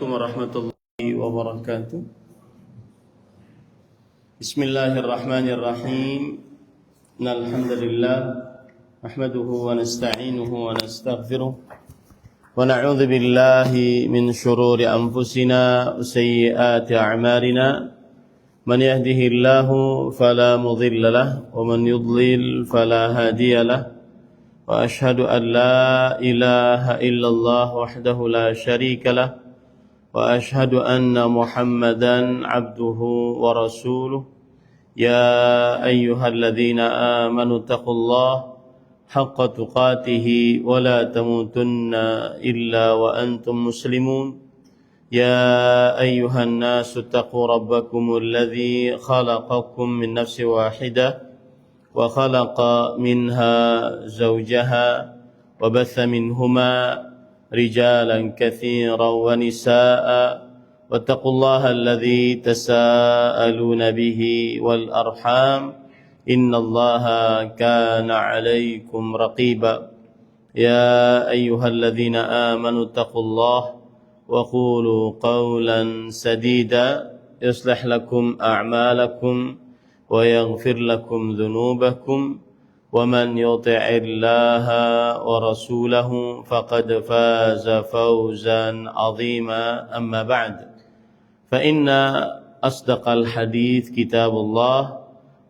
Warahmatullahi wabarakatuh. Bismillahirrahmanirrahim. Innal hamdalillah nahmaduhu wa nasta'inuhu wa nastaghfiruh wa na'udzu billahi min shururi anfusina wa sayyiati a'malina. Man yahdihillahu fala mudilla lahu wa man yudlil fala hadiya lahu. Wa ashhadu an la ilaha illallah wahdahu la syarika lahu. وأشهد أن محمدا عبده ورسوله يا أيها الذين آمنوا اتقوا الله حق تقاته ولا تموتن إلا وأنتم مسلمون يا أيها الناس اتقوا ربكم الذي خلقكم من نفس واحدة وخلق منها زوجها وبث منهما رجالا كثيرا ونساء واتقوا الله الذي تساءلون به والأرحام إن الله كان عليكم رقيبا يا أيها الذين آمنوا اتقوا الله وقولوا قولا سديدا يصلح لكم أعمالكم ويغفر لكم ذنوبكم ومن يطع الله ورسوله فقد فاز فوزا عظيما أما بعد فإن أصدق الحديث كتاب الله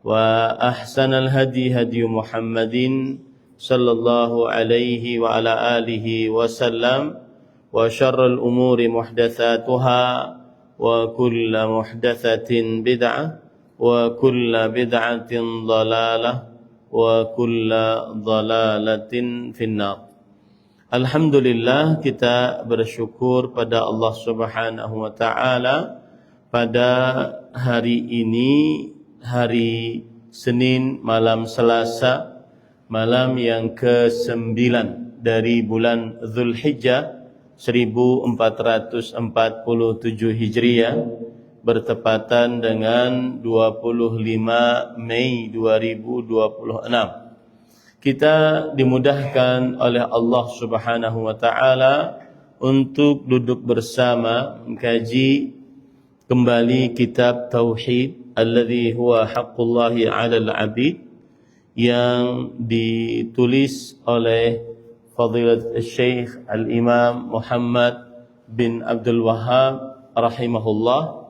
وأحسن الهدي هدي محمد صلى الله عليه وعلى آله وسلم وشر الأمور محدثاتها وكل محدثة بدعة وكل بدعة ضلالة wa kulla dhalalatin finnar. Alhamdulillah, kita bersyukur pada Allah Subhanahu wa taala pada hari ini, hari Senin malam Selasa, malam yang ke-9 dari bulan Zulhijjah 1447 Hijriah, bertepatan dengan 25 Mei 2026. Kita dimudahkan oleh Allah Subhanahu wa taala untuk duduk bersama mengkaji kembali kitab Tauhid alladzi huwa haqqullahi 'alal 'abid yang ditulis oleh Fadilat Syekh Al-Imam Muhammad bin Abdul Wahhab rahimahullah,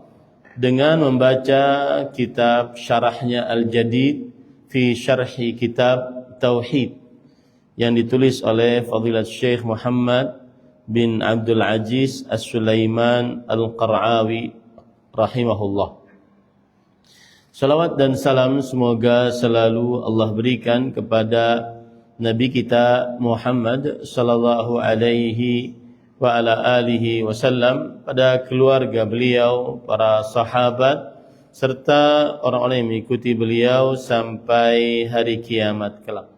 dengan membaca kitab syarahnya Al-Jadid fi syarhi kitab Tauhid yang ditulis oleh Fadilat Syekh Muhammad bin Abdul Aziz As-Sulaiman Al-Qar'awi rahimahullah. Salawat dan salam semoga selalu Allah berikan kepada Nabi kita Muhammad sallallahu alaihi wa ala alihi wasallam, pada keluarga beliau, para sahabat, serta orang-orang yang mengikuti beliau sampai hari kiamat kelak.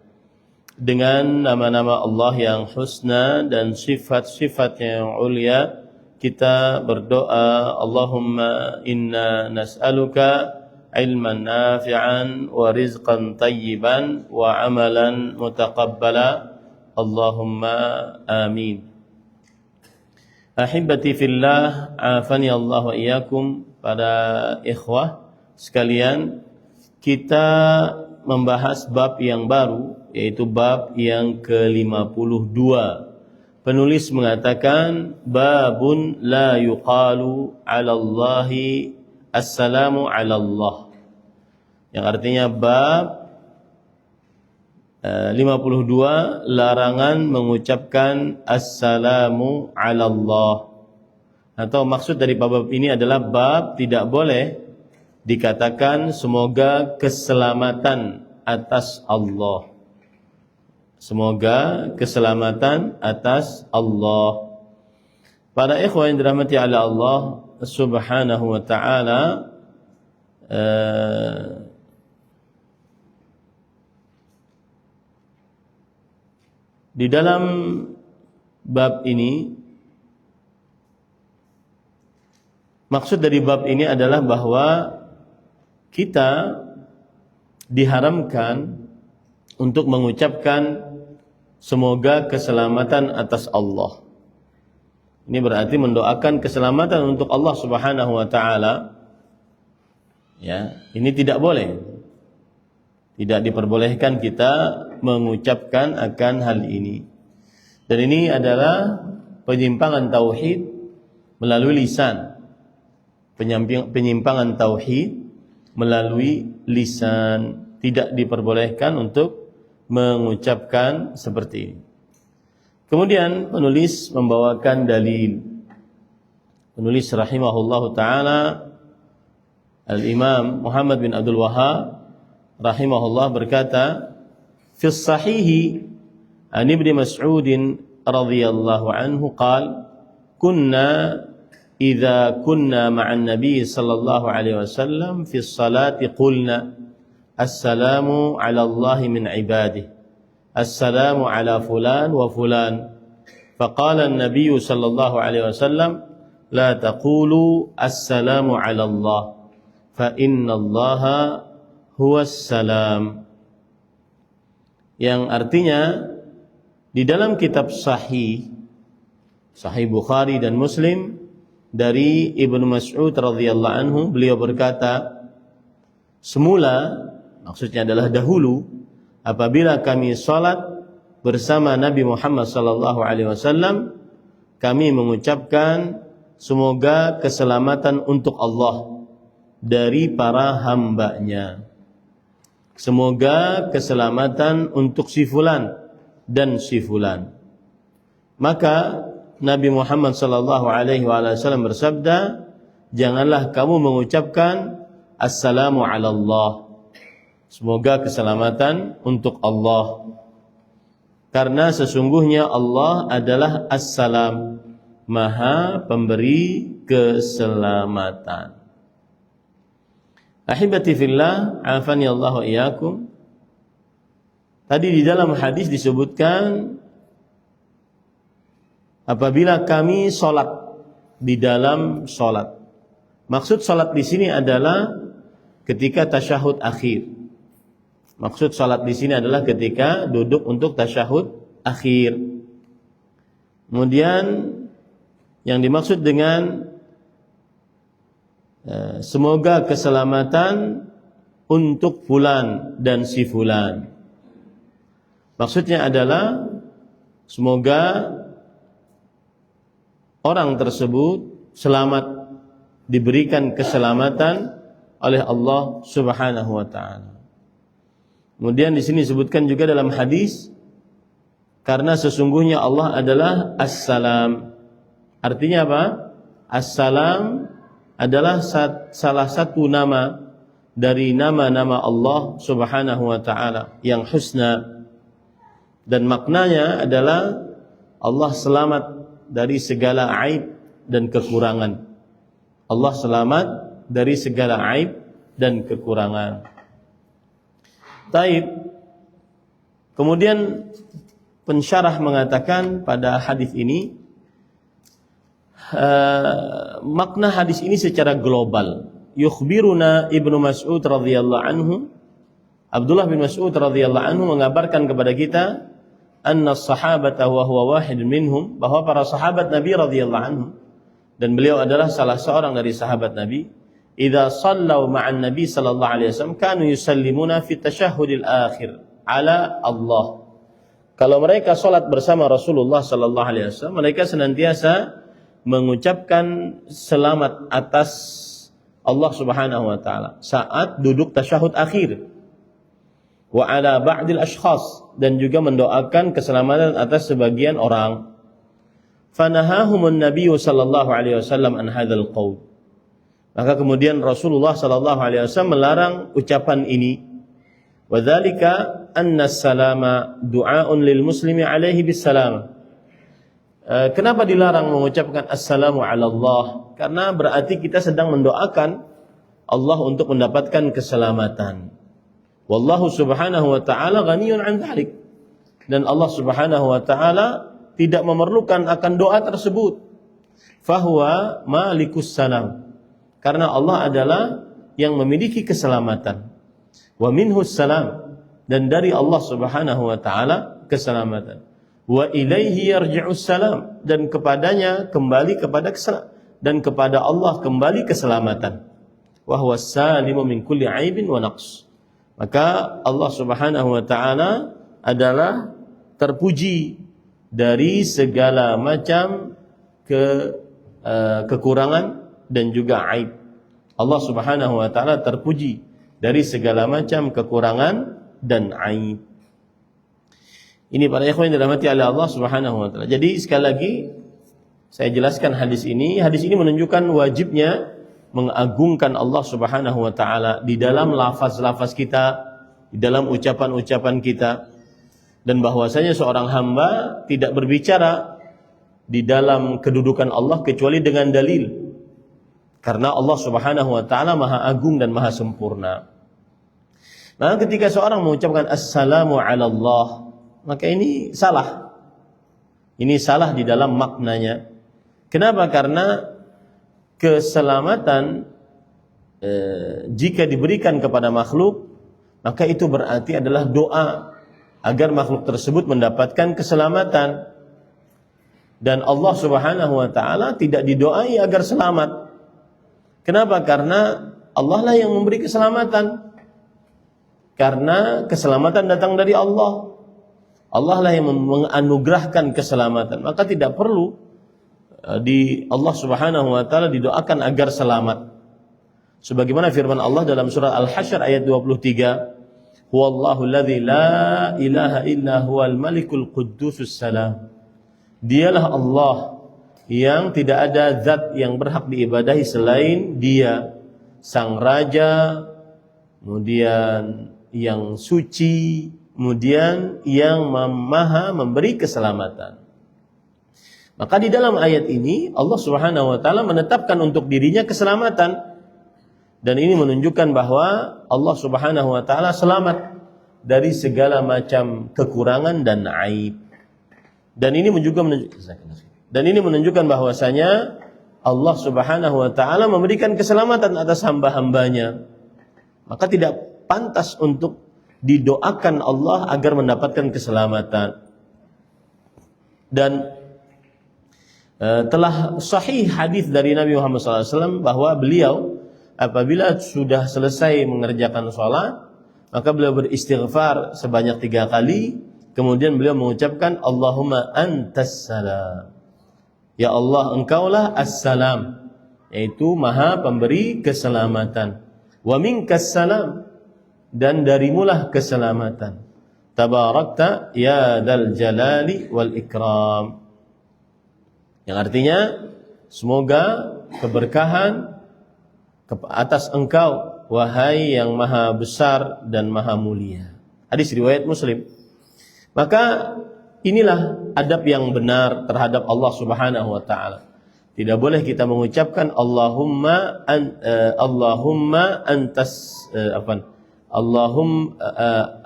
Dengan nama-nama Allah yang husna dan sifat-sifat yang ulia, kita berdoa, Allahumma inna nas'aluka ilman nafi'an wa rizqan tayyiban wa amalan mutaqabbala. Allahumma amin. Ahibati fillah, afani Allah wa iyyakum. Para ikhwah sekalian, kita membahas bab yang baru, yaitu bab yang ke-52. Penulis mengatakan babun la yuqalu 'ala Allahi assalamu 'ala Allah, yang artinya bab 52, larangan mengucapkan assalamu ala Allah. Atau maksud dari bab ini adalah bab tidak boleh dikatakan semoga keselamatan atas Allah. Semoga keselamatan atas Allah. Para ikhwan yang dirahmati oleh Allah Subhanahu wa taala, di dalam bab ini, maksud dari bab ini adalah bahwa kita diharamkan untuk mengucapkan semoga keselamatan atas Allah. Ini berarti mendoakan keselamatan untuk Allah Subhanahu wa taala. Ya, ini tidak boleh. Tidak diperbolehkan kita mengucapkan akan hal ini. Dan ini adalah penyimpangan tauhid melalui lisan. Penyimpangan tauhid melalui lisan, tidak diperbolehkan untuk mengucapkan seperti ini. Kemudian penulis membawakan dalil. Penulis rahimahullahu taala Al-Imam Muhammad bin Abdul Wahhab rahimahullah berkata, "Fi shahihi an Ibnu Mas'ud radhiyallahu anhu qala, kunna idza kunna ma'an nabiy sallallahu alaihi wasallam fi sholati qulna assalamu 'ala Allah min 'ibadihi. Assalamu ala fulan wa fulan. Faqala an-nabiy sallallahu alaihi wasallam, la taqulu assalamu ala Allah, fa inna Allaha huwas salam." Yang artinya di dalam kitab Sahih Bukhari dan Muslim dari Ibnu Mas'ud radhiyallahu anhu, beliau berkata, semula, maksudnya adalah dahulu, apabila kami salat bersama Nabi Muhammad sallallahu alaihi wasallam, kami mengucapkan semoga keselamatan untuk Allah dari para hambanya. Semoga keselamatan untuk si fulan dan si fulan. Maka Nabi Muhammad sallallahu alaihi wasallam bersabda, janganlah kamu mengucapkan assalamu ala Allah, semoga keselamatan untuk Allah, karena sesungguhnya Allah adalah As-Salam, Maha Pemberi keselamatan. Ahibati fillah, afani Allah wa iyyakum. Tadi di dalam hadis disebutkan apabila kami salat di dalam salat. Maksud salat di sini adalah ketika tasyahud akhir. Maksud salat di sini adalah ketika duduk untuk tasyahud akhir. Kemudian yang dimaksud dengan semoga keselamatan untuk fulan dan si fulan, maksudnya adalah semoga orang tersebut selamat, diberikan keselamatan oleh Allah Subhanahu wa taala. Kemudian di sini disebutkan juga dalam hadis, karena sesungguhnya Allah adalah As-Salam. Artinya apa? As-Salam adalah salah satu nama dari nama-nama Allah Subhanahu wa taala yang husna, dan maknanya adalah Allah selamat dari segala aib dan kekurangan. Allah selamat dari segala aib dan kekurangan. Taib. Kemudian pensyarah mengatakan pada hadis ini, makna hadis ini secara global. Yukhbiruna Ibnu Mas'ud radhiyallahu anhu, Abdullah bin Mas'ud radhiyallahu anhu mengabarkan kepada kita, anna sahabata wa huwa wahid minhum, bahwa para sahabat Nabi radhiyallahu anhu, dan beliau adalah salah seorang dari sahabat Nabi, idza sallau ma'an Nabi sallallahu alaihi wasallam kanu yusallimuna fi tasyahhudil akhir ala Allah. Kalau mereka salat bersama Rasulullah sallallahu alaihi wasallam, mereka senantiasa mengucapkan selamat atas Allah Subhanahu wa taala saat duduk tasyahud akhir. Wa ala ba'dil ashkhas, dan juga mendoakan keselamatan atas sebagian orang. Fanahahumun Nabi sallallahu alaihi wasallam an hadzal qaul. Maka kemudian Rasulullah sallallahu alaihi wasallam melarang ucapan ini. Wa dzalika anna as-salama du'aun lil muslimi alaihi bis-salam. Kenapa dilarang mengucapkan assalamu ala Allah? Karena berarti kita sedang mendoakan Allah untuk mendapatkan keselamatan. Wallahu subhanahu wa ta'ala ghaniyun an dzalik. Dan Allah subhanahu wa ta'ala tidak memerlukan akan doa tersebut. Fahuwa malikus salam. Karena Allah adalah yang memiliki keselamatan. Wa minhus salam. Dan dari Allah subhanahu wa ta'ala keselamatan. wa ilaihi yarji'us salam, dan kepadanya kembali dan kepada Allah kembali keselamatan. Wa huwas salimu min kulli aibin wa naqs. Maka Allah Subhanahu wa taala adalah terpuji dari segala macam kekurangan dan juga aib. Allah Subhanahu wa taala terpuji dari segala macam kekurangan dan aib. Ini para ikhwan yang dirahmati oleh Allah Subhanahu wa taala. Jadi sekali lagi saya jelaskan hadis ini. Hadis ini menunjukkan wajibnya mengagungkan Allah Subhanahu wa taala di dalam lafaz-lafaz kita, di dalam ucapan-ucapan kita, dan bahwasanya seorang hamba tidak berbicara di dalam kedudukan Allah kecuali dengan dalil. Karena Allah Subhanahu wa taala Maha Agung dan Maha Sempurna. Maka ketika seorang mengucapkan assalamu ala Allah, maka ini salah. Ini salah di dalam maknanya. Kenapa? Karena keselamatan jika diberikan kepada makhluk, maka itu berarti adalah doa agar makhluk tersebut mendapatkan keselamatan. Dan Allah Subhanahu wa taala tidak didoai agar selamat. Kenapa? Karena Allah lah yang memberi keselamatan. Karena keselamatan datang dari Allah. Allah lah yang menganugerahkan keselamatan. Maka tidak perlu di Allah Subhanahu wa taala didoakan agar selamat. Sebagaimana firman Allah dalam surah Al-Hasyr ayat 23, "Huwallahu alladzi la ilaha illa huwal malikul quddusus salam." Dialah Allah yang tidak ada zat yang berhak diibadahi selain Dia, Sang Raja, kemudian yang suci, kemudian yang Maha memberi keselamatan. Maka di dalam ayat ini Allah Subhanahu wa taala menetapkan untuk dirinya keselamatan, dan ini menunjukkan bahwa Allah Subhanahu wa taala selamat dari segala macam kekurangan dan aib. Dan ini menunjukkan bahwasanya Allah Subhanahu wa taala memberikan keselamatan atas hamba-hambanya. Maka tidak pantas untuk didoakan Allah agar mendapatkan keselamatan. Dan telah sahih hadis dari Nabi Muhammad SAW bahwa beliau apabila sudah selesai mengerjakan sholat, maka beliau beristighfar sebanyak 3 kali. Kemudian beliau mengucapkan Allahumma antas salam. Ya Allah, engkaulah as-salam, yaitu maha pemberi keselamatan. Wa minkas salam, dan darimulah keselamatan. Tabarakta ya dzal jalali wal ikram. Yang artinya semoga keberkahan atas engkau, wahai yang maha besar dan maha mulia. Hadis riwayat Muslim. Maka inilah adab yang benar terhadap Allah Subhanahu wa taala. Tidak boleh kita mengucapkan Allahumma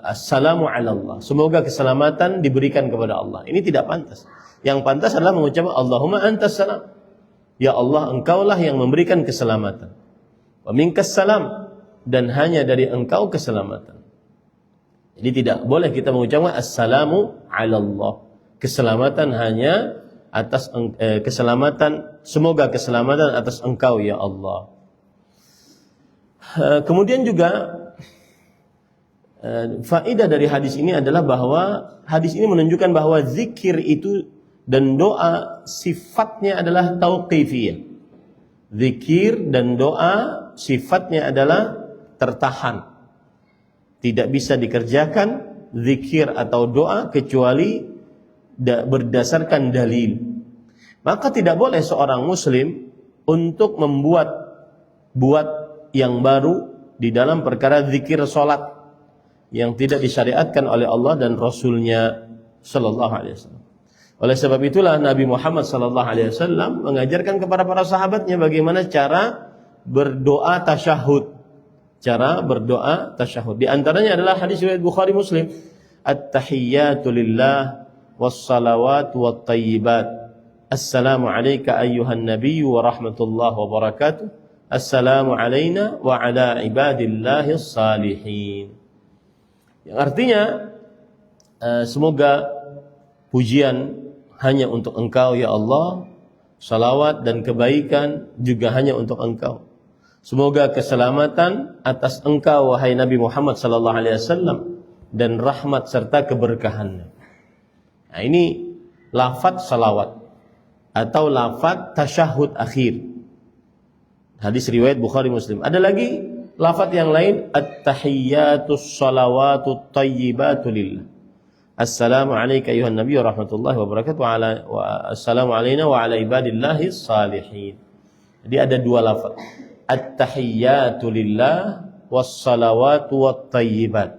assalamu ala Allah. Semoga keselamatan diberikan kepada Allah. Ini tidak pantas. Yang pantas adalah mengucapkan Allahumma antas salam. Ya Allah, engkaulah yang memberikan keselamatan. Wa minkas salam, dan hanya dari engkau keselamatan. Jadi tidak boleh kita mengucapkan assalamu ala Allah. Keselamatan hanya atas keselamatan, semoga keselamatan atas engkau ya Allah. Kemudian juga faedah dari hadis ini adalah bahwa hadis ini menunjukkan bahwa zikir itu dan doa sifatnya adalah tauqifiyah. Zikir dan doa sifatnya adalah tertahan. Tidak bisa dikerjakan zikir atau doa kecuali berdasarkan dalil. Maka tidak boleh seorang muslim untuk membuat yang baru di dalam perkara zikir salat yang tidak disyariatkan oleh Allah dan Rasulnya sallallahu alaihi wasallam. Oleh sebab itulah Nabi Muhammad sallallahu alaihi wasallam mengajarkan kepada para sahabatnya bagaimana cara berdoa tasyahud. Cara berdoa tasyahud. Di antaranya adalah hadis riwayat Bukhari Muslim, at-tahiyyatu lillah was-salawatu wat-thayyibat. Assalamu alayka ayyuhan nabiyyu wa rahmatullahi wa barakatuh. Assalamu alayna wa ala ibadillahis salihin. Yang artinya semoga pujian hanya untuk Engkau ya Allah, salawat dan kebaikan juga hanya untuk Engkau. Semoga keselamatan atas Engkau wahai Nabi Muhammad sallallahu alaihi wasallam dan rahmat serta keberkahan. Nah, ini lafaz salawat atau lafaz tasyahud akhir. Hadis riwayat Bukhari Muslim. Ada lagi lafaz yang lain, at-tahiyyatus salawatut thayyibatu lillah. Assalamu alayka ayuhan nabiy wa rahmatullahi wa barakatuh wa assalamu alayna wa ala ibadillahi salihin. Jadi ada dua lafaz. At-tahiyyatu lillah was salawatu wat thayyibat.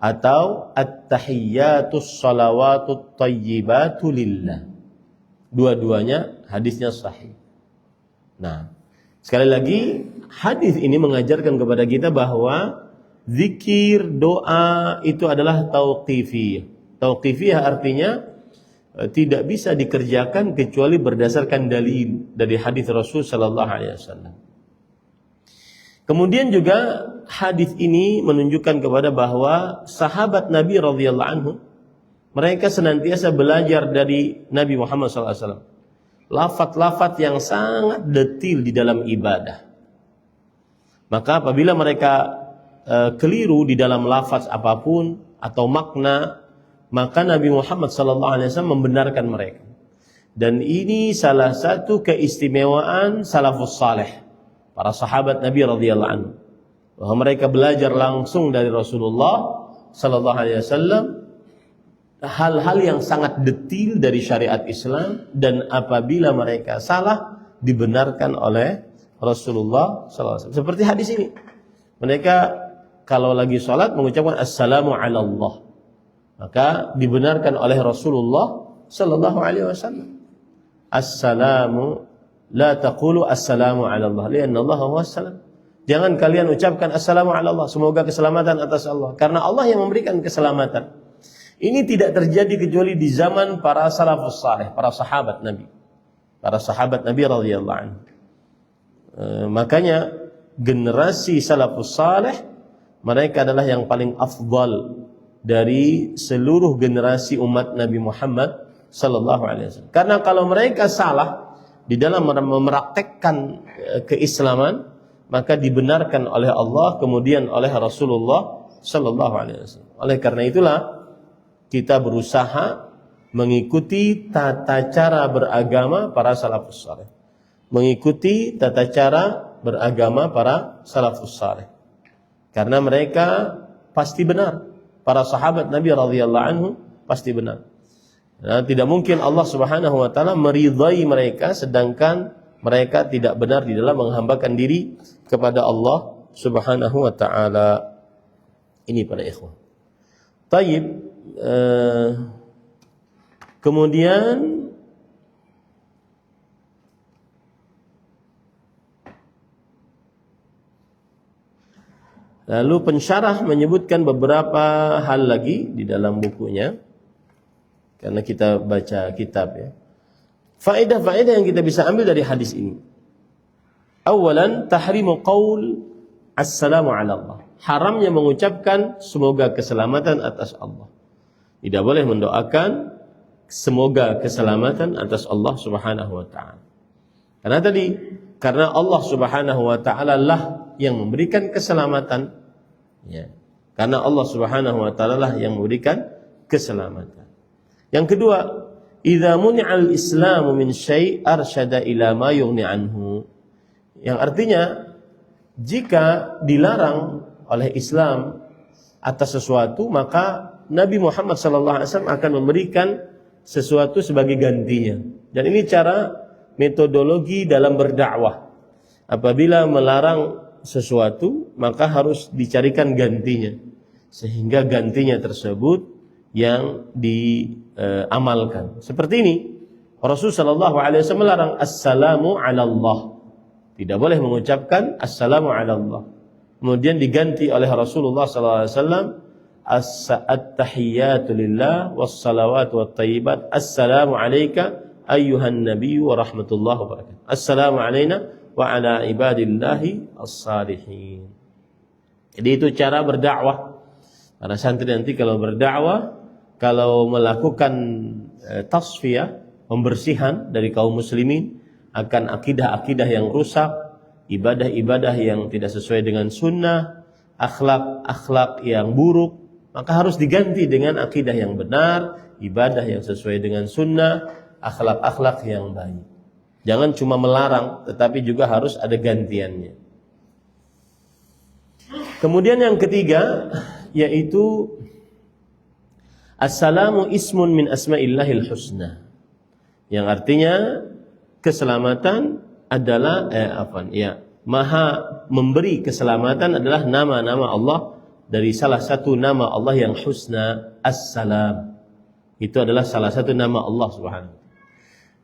Atau at-tahiyyatus salawatut thayyibatu lillah. Dua-duanya hadisnya sahih. Nah, sekali lagi hadis ini mengajarkan kepada kita bahwa zikir, doa itu adalah tauqifiyah. Tauqifiyah artinya tidak bisa dikerjakan kecuali berdasarkan dalil dari hadis Rasul sallallahu alaihi wasallam. Kemudian juga hadis ini menunjukkan kepada bahwa sahabat Nabi radhiyallahu anhu mereka senantiasa belajar dari Nabi Muhammad sallallahu alaihi wasallam. Lafaz-lafaz yang sangat detil di dalam ibadah. Maka apabila mereka keliru di dalam lafaz apapun atau makna, maka Nabi Muhammad SAW membenarkan mereka. Dan ini salah satu keistimewaan salafus saleh, para sahabat Nabi radhiyallahu anhu, bahwa mereka belajar langsung dari Rasulullah SAW hal-hal yang sangat detil dari syariat Islam, dan apabila mereka salah dibenarkan oleh Rasulullah SAW. Seperti hadis ini, mereka kalau lagi sholat mengucapkan assalamu ala Allah, maka dibenarkan oleh Rasulullah sallallahu alaihi wasallam. Assalamu la taqulu assalamu ala Allah lianna Allah huwa assalam. Jangan kalian ucapkan assalamu ala Allah, semoga keselamatan atas Allah, karena Allah yang memberikan keselamatan. Ini tidak terjadi kecuali di zaman para salafus saleh, para sahabat Nabi. Para sahabat Nabi radhiyallahu anhu. Makanya generasi salafus saleh mereka adalah yang paling afdal dari seluruh generasi umat Nabi Muhammad sallallahu alaihi wasallam. Karena kalau mereka salah di dalam mempraktekkan keislaman, maka dibenarkan oleh Allah kemudian oleh Rasulullah sallallahu alaihi wasallam. Oleh karena itulah kita berusaha mengikuti tata cara beragama para salafus saleh. Mengikuti tata cara beragama para salafus saleh. Karena mereka pasti benar. Para sahabat Nabi radhiyallahu anhu pasti benar. Nah, tidak mungkin Allah Subhanahu wa taala meridai mereka sedangkan mereka tidak benar di dalam menghambakan diri kepada Allah Subhanahu wa taala. Ini para ikhwan. Taib, kemudian lalu pensyarah menyebutkan beberapa hal lagi di dalam bukunya, karena kita baca kitab ya. Faedah-faedah yang kita bisa ambil dari hadis ini. Awalan, tahrimu qaul assalamu ala Allah. Haramnya mengucapkan semoga keselamatan atas Allah. Tidak boleh mendoakan semoga keselamatan atas Allah Subhanahu wa taala. Karena Allah Subhanahu wa taala lah yang memberikan keselamatan, ya. Karena Allah Subhanahu wa taala lah yang memberikan keselamatan. Yang kedua, idza muni'al islamu min syai' arsyada ila ma yughni anhu. Yang artinya, jika dilarang oleh Islam atas sesuatu, maka Nabi Muhammad SAW akan memberikan sesuatu sebagai gantinya. Dan ini cara metodologi dalam berdakwah. Apabila melarang sesuatu, maka harus dicarikan gantinya, sehingga gantinya tersebut yang diamalkan. Seperti ini, Rasulullah SAW melarang assalamu ala Allah. Tidak boleh mengucapkan assalamu ala Allah. Kemudian diganti oleh Rasulullah SAW at-tahiyyatu lillah was-salawatu wat-thayyibat. Assalamu alayka ayyuhan nabiyyu wa rahmatullahi wa barakatuh. Assalamu alayna wa ala ibadillahi as-salihin. Jadi itu cara berdakwah. Para santri nanti kalau berdakwah, kalau melakukan tasfiyah, pembersihan dari kaum muslimin akan akidah-akidah yang rusak, ibadah-ibadah yang tidak sesuai dengan sunnah, akhlak-akhlak yang buruk, maka harus diganti dengan akidah yang benar, ibadah yang sesuai dengan sunnah, akhlak-akhlak yang baik. Jangan cuma melarang, tetapi juga harus ada gantiannya. Kemudian yang ketiga, yaitu Assalamu ismun min asma'illahil husna. Yang artinya keselamatan adalah Maha memberi keselamatan adalah nama-nama Allah, dari salah satu nama Allah yang husna, As-Salam. Itu adalah salah satu nama Allah Subhanahu.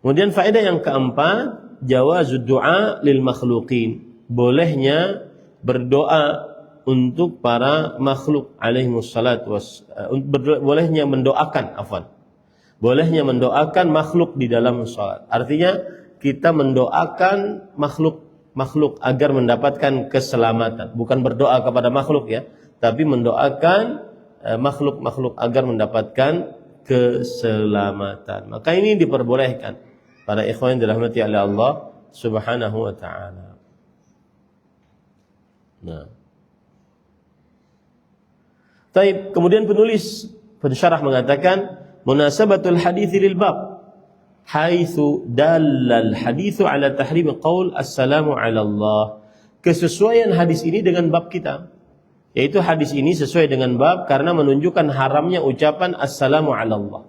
Kemudian faedah yang keempat, jawazud du'a lil makhluqin. Bolehnya berdoa untuk para makhluk bolehnya mendoakan bolehnya mendoakan makhluk di dalam salat. Artinya kita mendoakan makhluk agar mendapatkan keselamatan, bukan berdoa kepada makhluk ya, tapi mendoakan makhluk agar mendapatkan keselamatan. Maka ini diperbolehkan para ikhwan yang dirahmati oleh Allah Subhanahu wa taala. Nah, taib. Kemudian pensyarah mengatakan munasabatul hadits lil bab haitsu dallal hadits ala tahrim qaul assalamu ala Allah. Kesesuaian hadis ini dengan bab kita, yaitu hadis ini sesuai dengan bab karena menunjukkan haramnya ucapan assalamu ala Allah.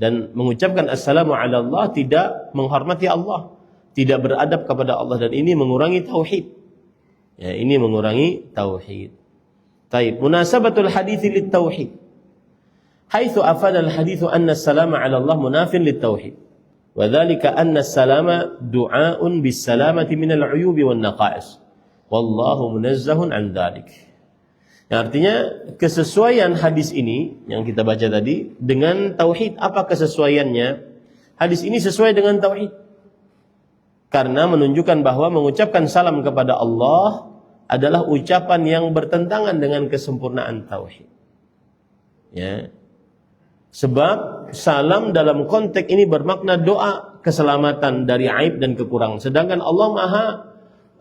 Dan mengucapkan assalamu ala Allah tidak menghormati Allah, tidak beradab kepada Allah, dan ini mengurangi tauhid. Ya, ini mengurangi tauhid. Taib. Munasabatul hadits lit tauhid. Haitsu afada al hadits anna as-salama 'ala Allah munafin lit tauhid. Wa dzalika anna as-salama du'aun bis salamati min al-'uyub wan naqais. Wallahu munazzahun 'an dzalik. Ya, artinya kesesuaian hadis ini yang kita baca tadi dengan tauhid. Apa kesesuaiannya? Hadis ini sesuai dengan tauhid. Karena menunjukkan bahwa mengucapkan salam kepada Allah adalah ucapan yang bertentangan dengan kesempurnaan tauhid. Ya. Sebab salam dalam konteks ini bermakna doa keselamatan dari aib dan kekurangan. Sedangkan Allah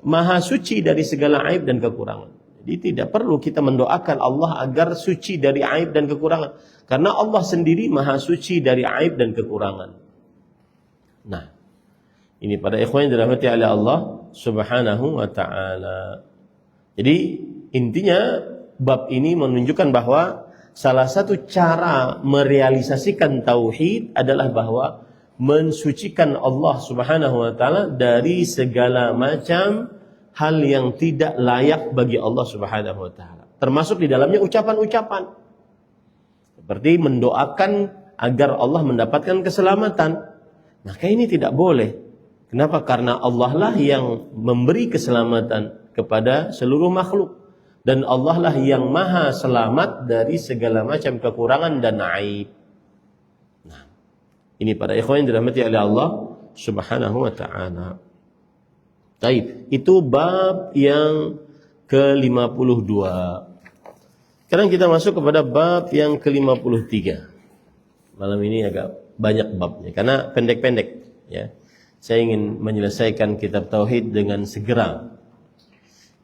maha suci dari segala aib dan kekurangan. Jadi tidak perlu kita mendoakan Allah agar suci dari aib dan kekurangan. Karena Allah sendiri maha suci dari aib dan kekurangan. Nah, ini pada ikhwan yang dirahmati oleh Allah Subhanahu wa ta'ala. Jadi intinya bab ini menunjukkan bahwa salah satu cara merealisasikan tauhid adalah bahwa mensucikan Allah Subhanahu wa taala dari segala macam hal yang tidak layak bagi Allah Subhanahu wa taala. Termasuk di dalamnya ucapan-ucapan. Seperti mendoakan agar Allah mendapatkan keselamatan. Maka ini tidak boleh. Kenapa? Karena Allah lah yang memberi keselamatan kepada seluruh makhluk, dan Allah lah yang maha selamat dari segala macam kekurangan dan aib. Nah, ini para ikhwan yang dirahmati oleh Allah Subhanahu wa ta'ala. Baik, itu bab yang ke-52. Sekarang kita masuk kepada bab yang ke-53. Malam ini agak banyak babnya karena pendek-pendek ya. Saya ingin menyelesaikan kitab tauhid dengan segera.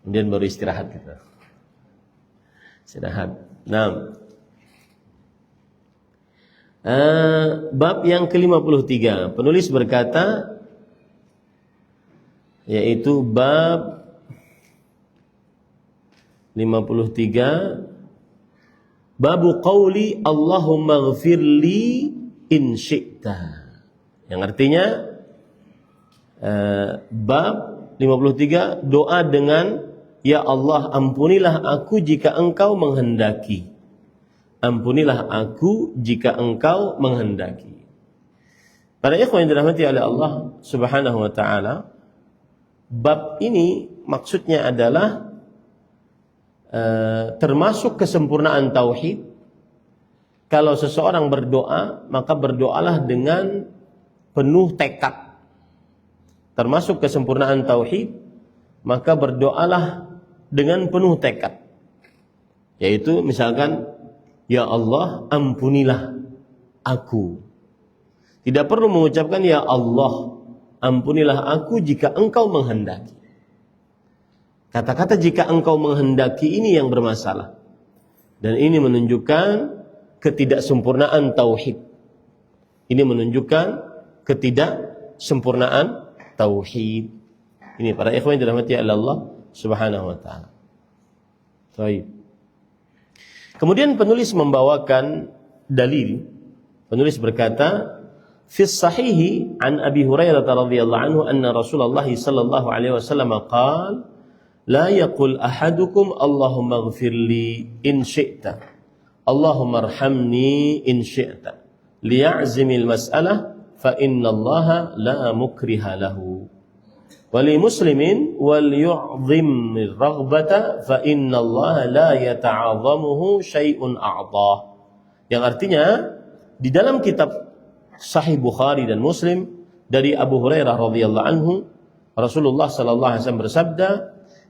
Kemudian baru istirahat kita. Istirahat. Nah, bab yang ke-53, penulis berkata, yaitu bab 53, babu qauli Allahumma ghfirli in syi'ta. Yang artinya bab 53, doa dengan ya Allah, ampunilah aku jika engkau menghendaki. Ampunilah aku jika engkau menghendaki. Para ikhwan yang dirahmati oleh Allah Subhanahu wa ta'ala, bab ini maksudnya adalah termasuk kesempurnaan tauhid. Kalau seseorang berdoa, maka berdoalah dengan penuh tekad. Termasuk kesempurnaan tauhid, maka berdoalah dengan penuh tekad. Yaitu misalkan, ya Allah, ampunilah aku. Tidak perlu mengucapkan ya Allah, ampunilah aku jika engkau menghendaki. Kata-kata jika engkau menghendaki ini yang bermasalah. Dan ini menunjukkan ketidaksempurnaan tauhid. Ini menunjukkan ketidaksempurnaan tauhid. Ini para ikhwan yang dirahmati Allah Subhanahu wa taala. Baik. Kemudian penulis membawakan dalil. Penulis berkata, "Fi sahihi an Abi Hurairah radhiyallahu anhu anna Rasulullah sallallahu alaihi wasallam qala, la yaqul ahadukum Allahumma ighfirli in syi'ta, Allahumma arhamni in syi'ta, liya'zimil mas'alah fa inna Allah la mukriha lahu." Wali muslimin wal yu'zim raghbata fa inna Allah la yata'azzamuhu syai'un a'tah. Yang artinya di dalam kitab Sahih Bukhari dan Muslim dari Abu Hurairah radhiyallahu anhu, Rasulullah sallallahu alaihi wasallam bersabda,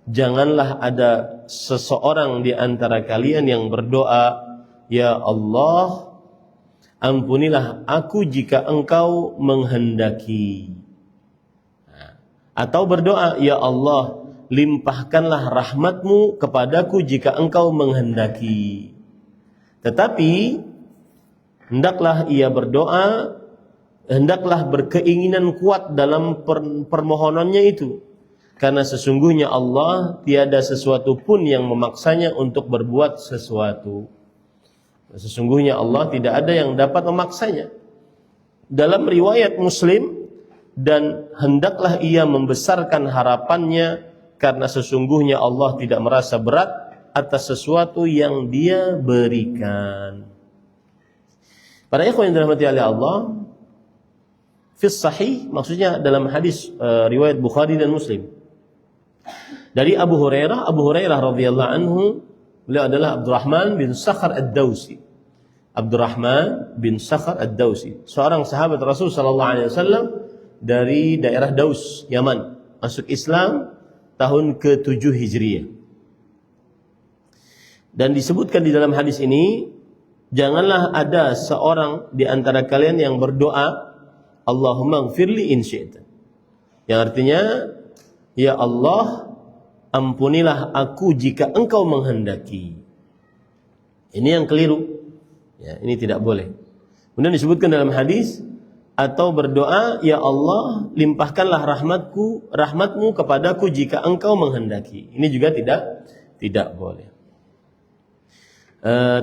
janganlah ada seseorang di antara kalian yang berdoa, ya Allah, ampunilah aku jika engkau menghendaki. Atau berdoa, ya Allah, limpahkanlah rahmatmu kepadaku jika engkau menghendaki. Tetapi hendaklah ia berdoa, hendaklah berkeinginan kuat dalam permohonannya itu. Karena sesungguhnya Allah tiada sesuatu pun yang memaksanya untuk berbuat sesuatu. Sesungguhnya Allah tidak ada yang dapat memaksanya. Dalam riwayat Muslim, dan hendaklah ia membesarkan harapannya karena sesungguhnya Allah tidak merasa berat atas sesuatu yang dia berikan. Para ikhwan yang dirahmati oleh Allah, fi sahih maksudnya dalam hadis riwayat Bukhari dan Muslim. Dari Abu Hurairah radhiyallahu anhu, beliau adalah Abdurrahman bin Sakhar ad-Dawsi. Abdurrahman bin Sakhar ad-Dawsi, seorang sahabat Rasul sallallahu alaihi wasallam dari daerah Daus, Yaman, masuk Islam tahun ke-7 Hijriah. Dan disebutkan di dalam hadis ini, janganlah ada seorang di antara kalian yang berdoa, Allahumma ighfirli in syi'ta. Yang artinya, ya Allah, ampunilah aku jika engkau menghendaki. Ini yang keliru. Ya, ini tidak boleh. Kemudian disebutkan dalam hadis, atau berdoa, ya Allah, limpahkanlah rahmatmu kepadaku jika engkau menghendaki. Ini juga tidak boleh.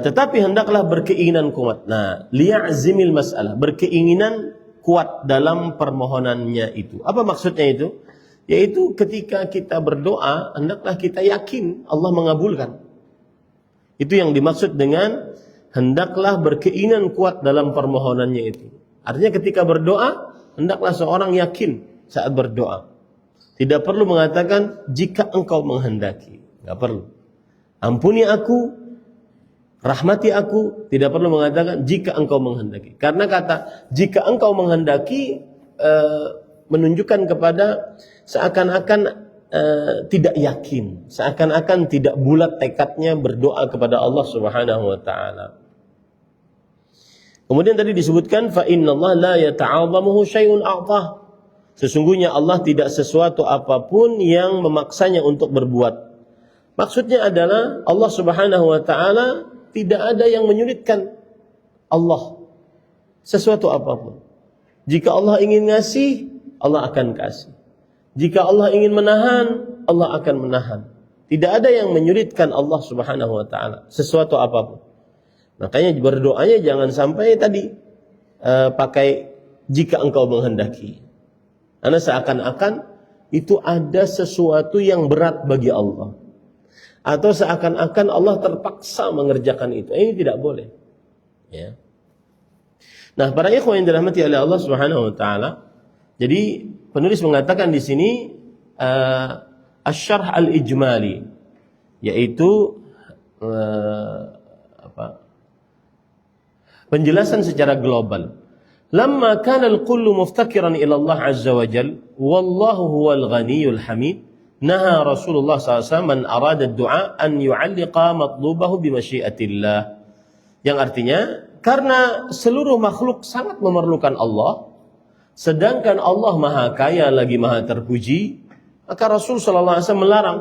Tetapi hendaklah berkeinginan kuat. Nah, liya'zimil mas'alah, berkeinginan kuat dalam permohonannya itu. Apa maksudnya itu? Yaitu ketika kita berdoa, hendaklah kita yakin Allah mengabulkan. Itu yang dimaksud dengan hendaklah berkeinginan kuat dalam permohonannya itu. Artinya ketika berdoa, hendaklah seorang yakin saat berdoa. Tidak perlu mengatakan jika engkau menghendaki. Tidak perlu. Ampuni aku, rahmati aku. Tidak perlu mengatakan jika engkau menghendaki. Karena kata jika engkau menghendaki menunjukkan kepada seakan-akan tidak yakin. Seakan-akan tidak bulat tekadnya berdoa kepada Allah Subhanahu wa ta'ala. Kemudian tadi disebutkan fa innallaha la yata'azzamuhu syai'un a'tah. Sesungguhnya Allah tidak sesuatu apapun yang memaksanya untuk berbuat. Maksudnya adalah Allah Subhanahu wa taala tidak ada yang menyulitkan Allah sesuatu apapun. Jika Allah ingin ngasih, Allah akan kasih. Jika Allah ingin menahan, Allah akan menahan. Tidak ada yang menyulitkan Allah Subhanahu wa taala sesuatu apapun. Makanya berdoanya jangan sampai tadi pakai jika engkau menghendaki. Karena seakan-akan itu ada sesuatu yang berat bagi Allah. Atau seakan-akan Allah terpaksa mengerjakan itu. Ini tidak boleh. Ya. Nah, para ikhwan yang dirahmati oleh Allah Subhanahu wa taala, jadi penulis mengatakan di sini asy-syarh al-ijmali, yaitu penjelasan secara global. Lamma kana al-kullu muftakiran ila Allah azza wa jal, wallahu huwal ghaniyul hamid, naha Rasulullah SAW man arada ad-du'a an yu'alliqa matlubahu bi masyiatillah. Yang artinya Karena seluruh makhluk sangat memerlukan Allah, sedangkan Allah Maha Kaya lagi Maha Terpuji, maka Rasul sallallahu alaihi wasallam melarang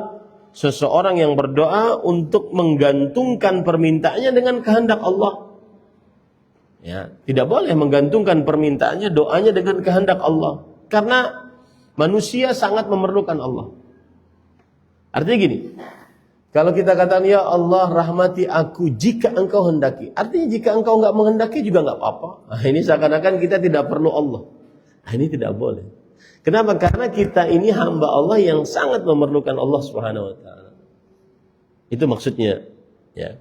seseorang yang berdoa untuk menggantungkan permintaannya dengan kehendak Allah. Ya, tidak boleh menggantungkan permintaannya, doanya dengan kehendak Allah. Karena manusia sangat memerlukan Allah. Artinya gini, kalau kita katakan, ya Allah rahmati aku jika engkau hendaki. Artinya jika engkau enggak menghendaki juga enggak apa-apa. Nah, ini seakan-akan kita tidak perlu Allah. Nah, ini tidak boleh. Kenapa? Karena kita ini hamba Allah yang sangat memerlukan Allah Subhanahu wa taala. Itu maksudnya, ya.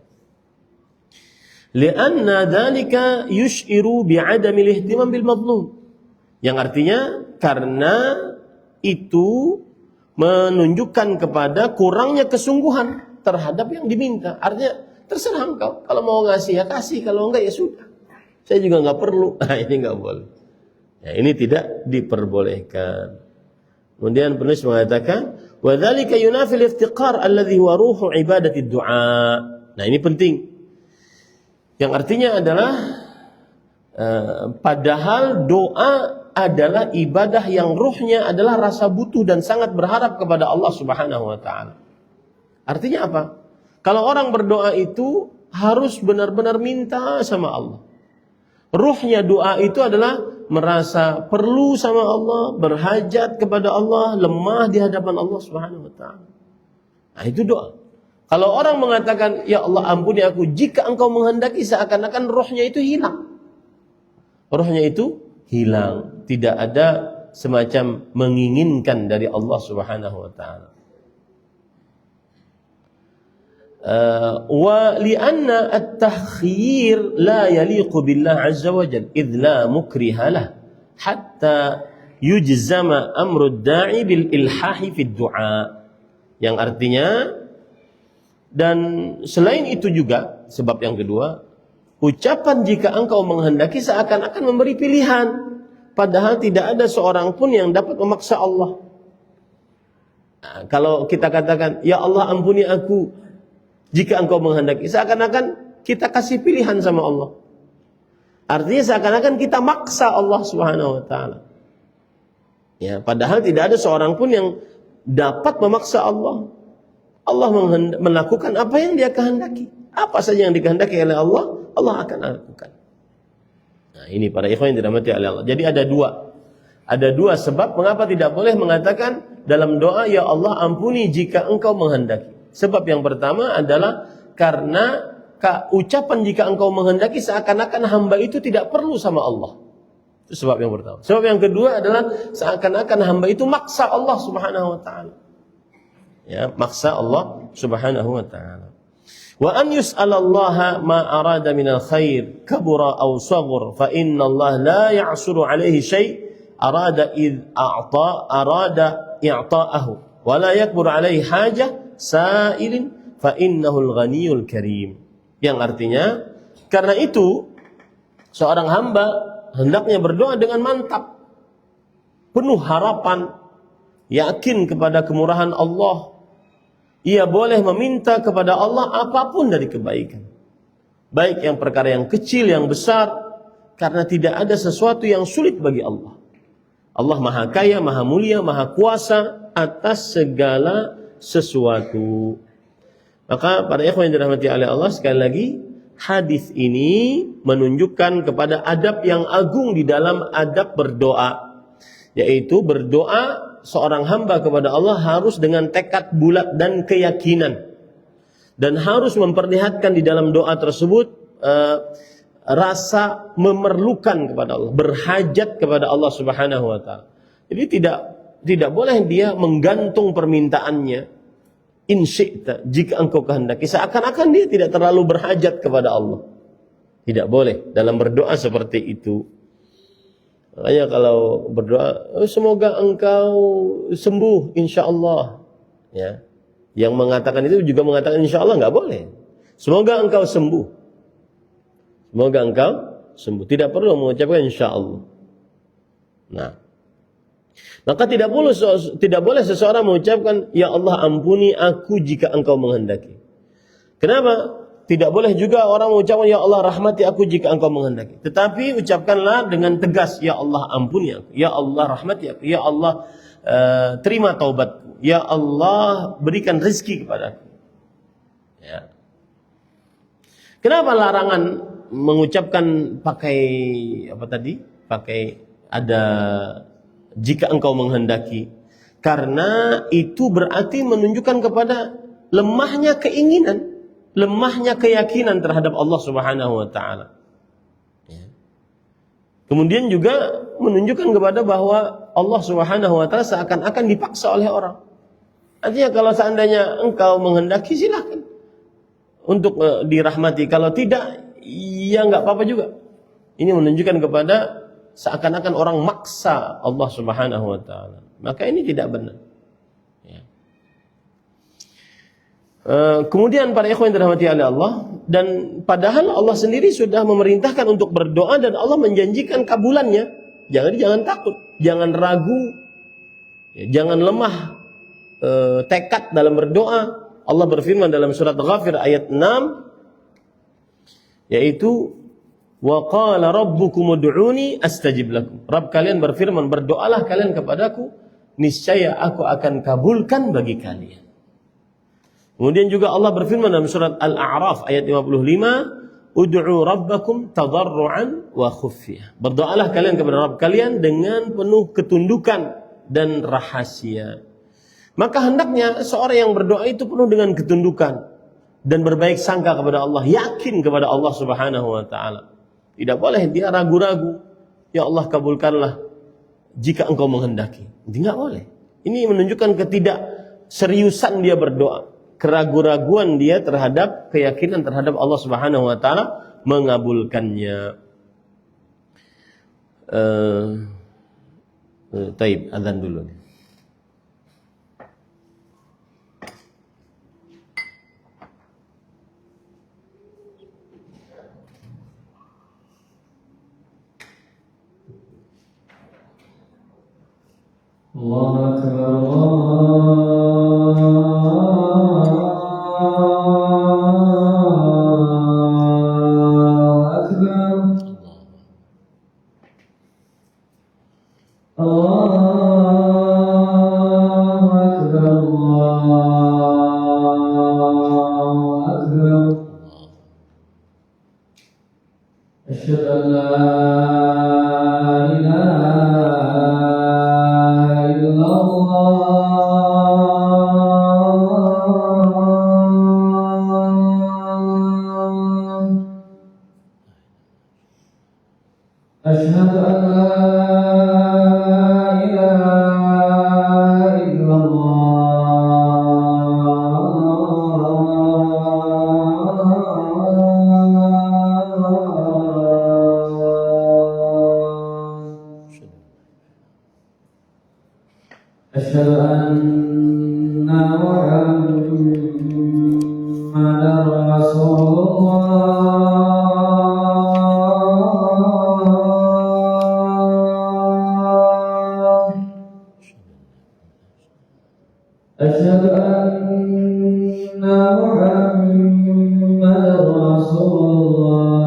Lianna dzalika yushiru bi'adamil ihtimam bil madlum. Yang artinya karena itu menunjukkan kepada kurangnya kesungguhan terhadap yang diminta. Artinya terserah engkau, kalau mau ngasih ya kasih, kalau enggak ya sudah. Saya juga enggak perlu. Nah, ini enggak boleh. Ya, ini tidak diperbolehkan. Kemudian penulis mengatakan, wa dzalika yunafil iftiqar alladhi huwa ruhu ibadati du'a. Nah, ini penting. Yang artinya adalah padahal doa adalah ibadah yang ruhnya adalah rasa butuh dan sangat berharap kepada Allah Subhanahu wa taala. Artinya apa? Kalau orang berdoa itu harus benar-benar minta sama Allah. Ruhnya doa itu adalah merasa perlu sama Allah, berhajat kepada Allah, lemah di hadapan Allah Subhanahu wa taala. Nah, itu doa. Kalau orang mengatakan, ya Allah ampuni aku jika engkau menghendaki, seakan-akan rohnya itu hilang. Rohnya itu hilang. Tidak ada semacam menginginkan dari Allah Subhanahu wa ta'ala. Wa li'anna at-takhyir la yaliqu billah azza wa jal idh la mukrihalah hatta yujzama amru da'i bil ilhahi fid du'a. Yang artinya, dan selain itu juga, sebab yang kedua, ucapan jika engkau menghendaki seakan-akan memberi pilihan, padahal tidak ada seorang pun yang dapat memaksa Allah. Nah, kalau kita katakan, ya Allah ampuni aku jika engkau menghendaki, seakan-akan kita kasih pilihan sama Allah. Artinya seakan-akan kita maksa Allah Subhanahu wa taala. Ya, padahal tidak ada seorang pun yang dapat memaksa Allah. Allah melakukan apa yang dia kehendaki. Apa saja yang dikehendaki oleh Allah, Allah akan lakukan. Nah, ini para ikhwan yang dirahmati oleh Allah. Jadi ada dua sebab mengapa tidak boleh mengatakan dalam doa, ya Allah ampuni jika engkau menghendaki. Sebab yang pertama adalah karena ucapan jika engkau menghendaki seakan-akan hamba itu tidak perlu sama Allah. Itu sebab yang pertama. Sebab yang kedua adalah seakan-akan hamba itu maksa Allah Subhanahu wa taala. Ya, maksa Allah Subhanahu wa ta'ala. Wa an yus'alallaha ma arada minal khair kabura aw saghur fa inna Allah la ya'suru alaihi syai' arada i'ta'ahu wa la yakbur alaihi hajah sa'ilin fa innahul ghaniyul karim. Yang artinya, karena itu seorang hamba hendaknya berdoa dengan mantap, penuh harapan, yakin kepada kemurahan Allah. Ia boleh meminta kepada Allah apapun dari kebaikan. Baik yang perkara yang kecil, yang besar. Karena tidak ada sesuatu yang sulit bagi Allah. Allah Maha Kaya, Maha Mulia, Maha Kuasa atas segala sesuatu. Maka para ikhwan yang dirahmati oleh Allah, sekali lagi, hadis ini menunjukkan kepada adab yang agung di dalam adab berdoa. Yaitu berdoa seorang hamba kepada Allah harus dengan tekad bulat dan keyakinan, dan harus memperlihatkan di dalam doa tersebut rasa memerlukan kepada Allah, berhajat kepada Allah Subhanahu wa taala. Jadi tidak boleh dia menggantung permintaannya, in syi'ta, jika engkau kehendaki, seakan-akan dia tidak terlalu berhajat kepada Allah. Tidak boleh dalam berdoa seperti itu. Makanya kalau berdoa, semoga engkau sembuh, insyaAllah. Ya. Yang mengatakan itu juga mengatakan insyaAllah, nggak boleh. Semoga engkau sembuh. Semoga engkau sembuh. Tidak perlu mengucapkan insyaAllah. Nah, maka tidak boleh seseorang mengucapkan, ya Allah ampuni aku jika engkau menghendaki. Kenapa? tidak boleh juga orang mengucapkan ya Allah rahmati aku jika engkau menghendaki. Tetapi ucapkanlah dengan tegas, ya Allah ampuni aku, ya Allah rahmati aku, ya Allah terima taubatku, ya Allah berikan rezeki kepadaku. Ya. Kenapa larangan mengucapkan pakai apa tadi? Pakai ada jika engkau menghendaki. Karena itu berarti menunjukkan kepada lemahnya keinginan, lemahnya keyakinan terhadap Allah Subhanahu wa taala. Ya. Kemudian juga menunjukkan kepada bahwa Allah Subhanahu wa taala seakan-akan dipaksa oleh orang. Artinya kalau seandainya engkau menghendaki silakan untuk dirahmati, kalau tidak ya enggak apa-apa juga. Ini menunjukkan kepada seakan-akan orang maksa Allah Subhanahu wa taala. Maka ini tidak benar. Ya. Kemudian para ikhwan yang dirahmati oleh Allah, dan padahal Allah sendiri sudah memerintahkan untuk berdoa dan Allah menjanjikan kabulannya. Jangan takut, jangan ragu, ya, jangan lemah tekad dalam berdoa. Allah berfirman dalam surat Ghafir ayat 6, yaitu wa qala rabbukum ud'uni astajib lakum. Rabb kalian berfirman, berdoalah kalian kepadaku, niscaya aku akan kabulkan bagi kalian. Kemudian juga Allah berfirman dalam surat Al-A'raf ayat 55, ud'u rabbakum tadarruan wa khufyah. Berdoalah kalian kepada Rabb kalian dengan penuh ketundukan dan rahasia. Maka hendaknya seorang yang berdoa itu penuh dengan ketundukan dan berbaik sangka kepada Allah, yakin kepada Allah Subhanahu wa taala. Tidak boleh dia ragu-ragu, ya Allah kabulkanlah jika engkau menghendaki. Tidak boleh. Ini menunjukkan ketidakseriusan dia berdoa, keraguan-raguan dia terhadap keyakinan terhadap Allah Subhanahu wa taala mengabulkannya. Taib, azan dulu. Allah Akbar, Asyhadu an la Asyhadu anna Muhammadar Rasulullah. Asyhadu anna Muhammadar Rasulullah.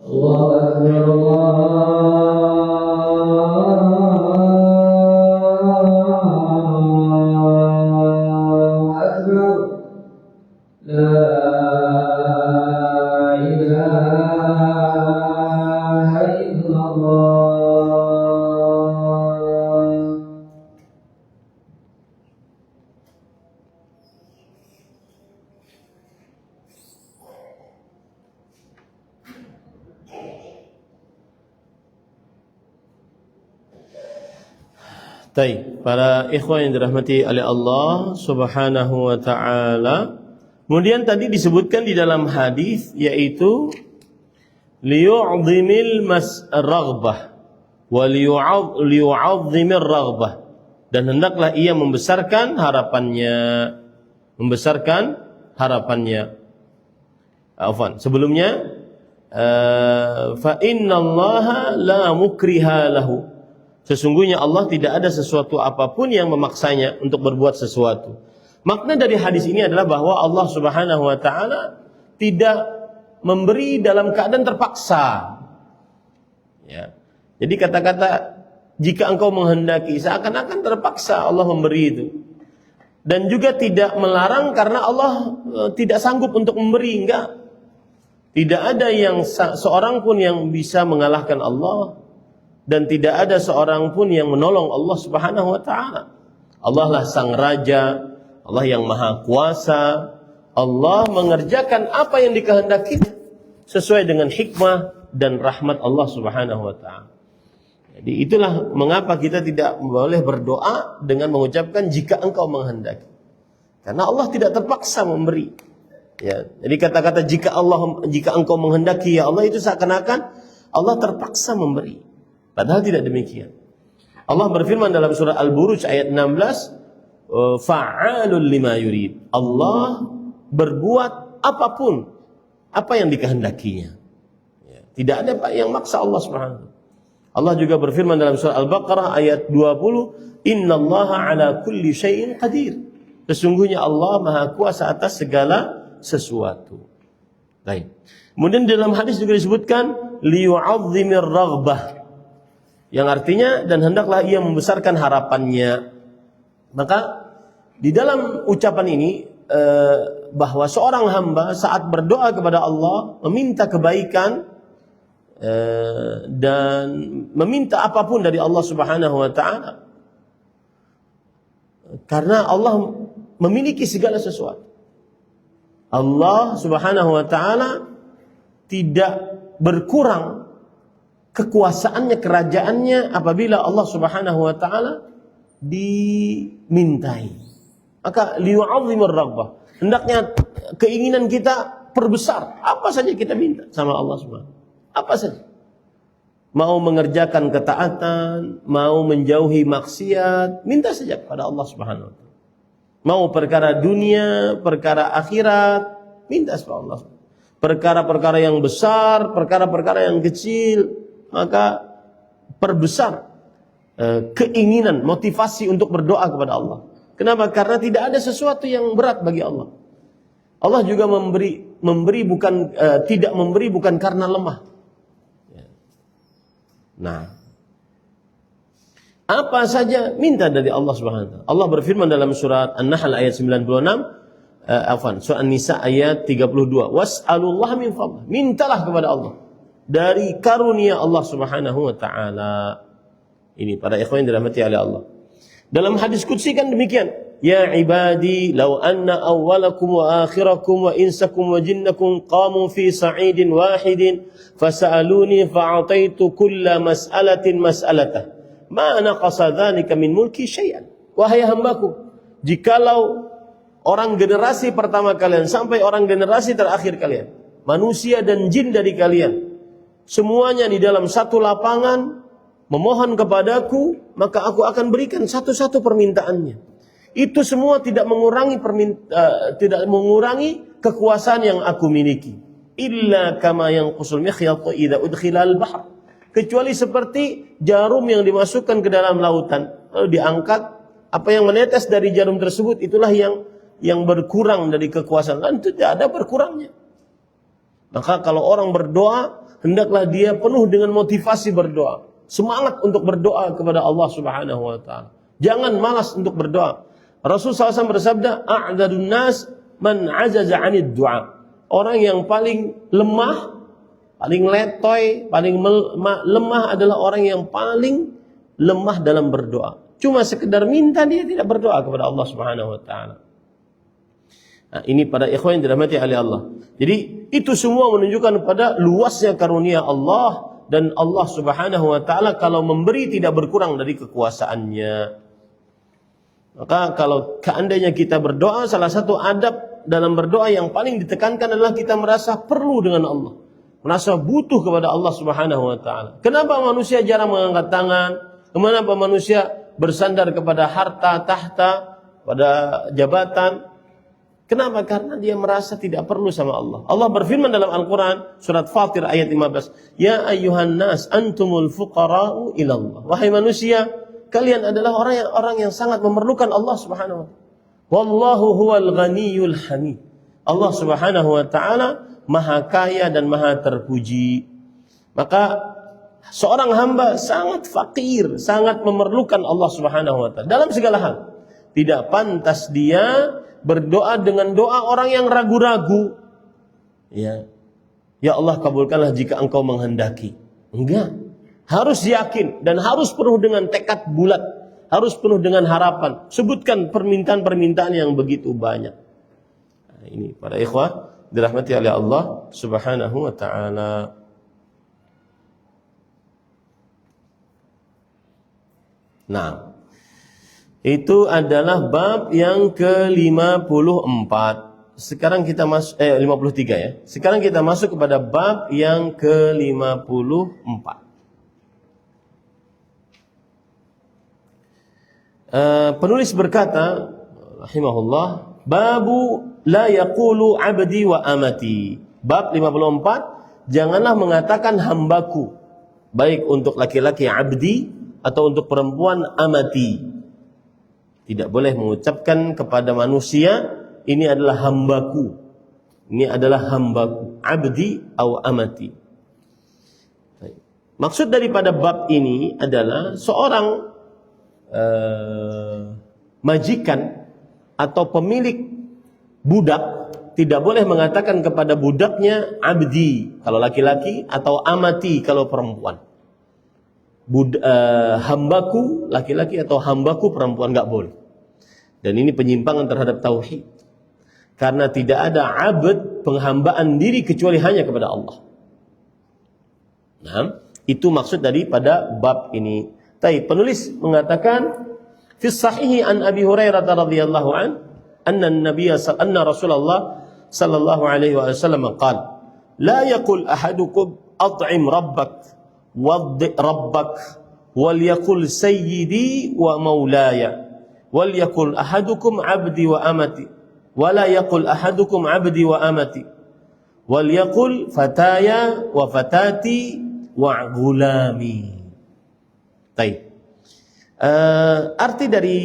Allah Akbar, Allah Baik, para ikhwan yang dirahmati oleh Allah Subhanahu wa taala. Kemudian tadi disebutkan di dalam hadis yaitu liyu'dhimil raghbah wa liyu'azzimir raghbah, dan hendaklah ia membesarkan harapannya. Sebelumnya fa innallaha la mukriha lahu. Sesungguhnya Allah tidak ada sesuatu apapun yang memaksanya untuk berbuat sesuatu. Makna dari hadis ini adalah bahwa Allah Subhanahu wa taala tidak memberi dalam keadaan terpaksa. Ya. Jadi kata-kata jika engkau menghendaki, seakan-akan terpaksa Allah memberi itu. Dan juga tidak melarang karena Allah tidak sanggup untuk memberi, enggak. Tidak ada yang seorang pun yang bisa mengalahkan Allah, dan tidak ada seorang pun yang menolong Allah Subhanahu wa taala. Allah lah sang raja, Allah yang maha kuasa. Allah mengerjakan apa yang dikehendakinya sesuai dengan hikmah dan rahmat Allah Subhanahu wa taala. Jadi itulah mengapa kita tidak boleh berdoa dengan mengucapkan jika engkau menghendaki. Karena Allah tidak terpaksa memberi. Ya, jadi kata-kata jika engkau menghendaki ya Allah itu seakan-akan Allah terpaksa memberi. Padahal tidak demikian. Allah berfirman dalam surah Al-Buruj ayat 16, fa'alul lima yurid. Allah berbuat apapun apa yang dikehendakinya. Ya, tidak ada yang maksa Allah Subhanahu. Allah juga berfirman dalam surah Al-Baqarah ayat 20, innallaha ala kulli syai'in qadir. Sesungguhnya Allah Maha Kuasa atas segala sesuatu. Baik. Kemudian dalam hadis juga disebutkan liyu'azzimir raghbah, yang artinya dan hendaklah ia membesarkan harapannya. Maka di dalam ucapan ini bahwa seorang hamba saat berdoa kepada Allah meminta kebaikan dan meminta apapun dari Allah Subhanahu wa taala, karena Allah memiliki segala sesuatu. Allah Subhanahu wa taala tidak berkurang kekuasaannya, kerajaannya apabila Allah Subhanahu wa taala dimintai. Maka liyu'azzimir raghbah, hendaknya keinginan kita perbesar. Apa saja kita minta sama Allah Subhanahu. Apa saja. Mau mengerjakan ketaatan, mau menjauhi maksiat, minta saja kepada Allah Subhanahu wa taala. Mau perkara dunia, perkara akhirat, minta kepada Allah. Perkara-perkara yang besar, perkara-perkara yang kecil, maka perbesar keinginan, motivasi untuk berdoa kepada Allah. Kenapa? Karena tidak ada sesuatu yang berat bagi Allah. Allah juga memberi bukan tidak memberi bukan karena lemah. Nah, apa saja minta dari Allah Subhanahu wa taala. Allah berfirman dalam surat An-Nahl ayat 96, surah An-Nisa ayat 32, was'alullaha min fadlih. Mintalah kepada Allah dari karunia Allah Subhanahu wa taala. Ini para ikhwan yang dirahmati oleh Allah. Dalam hadis qudsi kan demikian, ya ibadi law anna awwalakum wa akhirakum wa insakum wa jinnakum qamu fi sa'idin wahidin fasa'aluni fa'ataitu kulla mas'alatin mas'alatah ma naqasa dzalika min mulki syai'an. Wahai hambaku, jikalau orang generasi pertama kalian sampai orang generasi terakhir kalian, manusia dan jin dari kalian, semuanya di dalam satu lapangan memohon kepadaku, maka aku akan berikan satu-satu permintaannya. Itu semua tidak mengurangi kekuasaan yang aku miliki. Illa kama yanqusul mikhyat idza udkhila al-bahr. Kecuali seperti jarum yang dimasukkan ke dalam lautan, lalu diangkat, apa yang menetes dari jarum tersebut itulah yang berkurang dari kekuasaan. Dan itu tidak ada berkurangnya. Maka kalau orang berdoa, hendaklah dia penuh dengan motivasi berdoa. Semangat untuk berdoa kepada Allah Subhanahu wa taala. Jangan malas untuk berdoa. Rasulullah SAW bersabda, a'dzadun nas man 'ajaza 'anid du'a. Orang yang paling lemah, paling letoy, paling lemah adalah orang yang paling lemah dalam berdoa. Cuma sekedar minta, dia tidak berdoa kepada Allah Subhanahu wa taala. Nah, ini pada ikhwan yang dirahmati oleh Allah. Jadi itu semua menunjukkan pada luasnya karunia Allah dan Allah Subhanahu wa taala kalau memberi tidak berkurang dari kekuasaannya. Maka kalau seandainya kita berdoa, salah satu adab dalam berdoa yang paling ditekankan adalah kita merasa perlu dengan Allah, merasa butuh kepada Allah Subhanahu wa taala. Kenapa manusia jarang mengangkat tangan? Kenapa manusia bersandar kepada harta, tahta, pada jabatan? Kenapa? Karena dia merasa tidak perlu sama Allah. Allah berfirman dalam Al-Quran, surat Fatir ayat 15. Ya ayyuhan nas, antumul fuqara'u ilallah. Wahai manusia, kalian adalah orang yang sangat memerlukan Allah Subhanahu wa ta'ala. Wallahu huwal ghaniyul hamid. Allah Subhanahu wa ta'ala maha kaya dan maha terpuji. Maka seorang hamba sangat fakir, sangat memerlukan Allah Subhanahu wa ta'ala dalam segala hal. Tidak pantas dia berdoa dengan doa orang yang ragu-ragu. Ya Allah, kabulkanlah jika engkau menghendaki. Enggak. Harus yakin dan harus penuh dengan tekad bulat. Harus penuh dengan harapan. Sebutkan permintaan-permintaan yang begitu banyak. Nah, ini para ikhwah dirahmati oleh Allah Subhanahu wa ta'ala. Nah, itu adalah bab yang ke-54. Sekarang kita masuk 53 ya. Sekarang kita masuk kepada bab yang ke-54. Penulis berkata, rahimahullah, babu la yaqulu abdi wa amati. Bab 54, janganlah mengatakan hambaku, baik untuk laki-laki abdi atau untuk perempuan amati. Tidak boleh mengucapkan kepada manusia, ini adalah hambaku. Ini adalah hambaku. Abdi atau amati. Maksud daripada bab ini adalah seorang majikan atau pemilik budak tidak boleh mengatakan kepada budaknya abdi kalau laki-laki atau amati kalau perempuan. Hambaku laki-laki atau hambaku perempuan enggak boleh. Dan ini penyimpangan terhadap tauhid. Karena tidak ada abd, penghambaan diri kecuali hanya kepada Allah. Nah, itu maksud daripada bab ini. Penulis mengatakan fi sahihi an Abi Hurairah radhiyallahu an anna Rasulullah sallallahu alaihi wasallam qala la yaqul ahadukum at'im rabbak waddi rabbak wal yaqul sayyidi wa maulaya wal yaqul ahadukum abdi wa amati wala yaqul ahadukum abdi wa amati wal yaqul fataya wa fatati wa gulami. Arti dari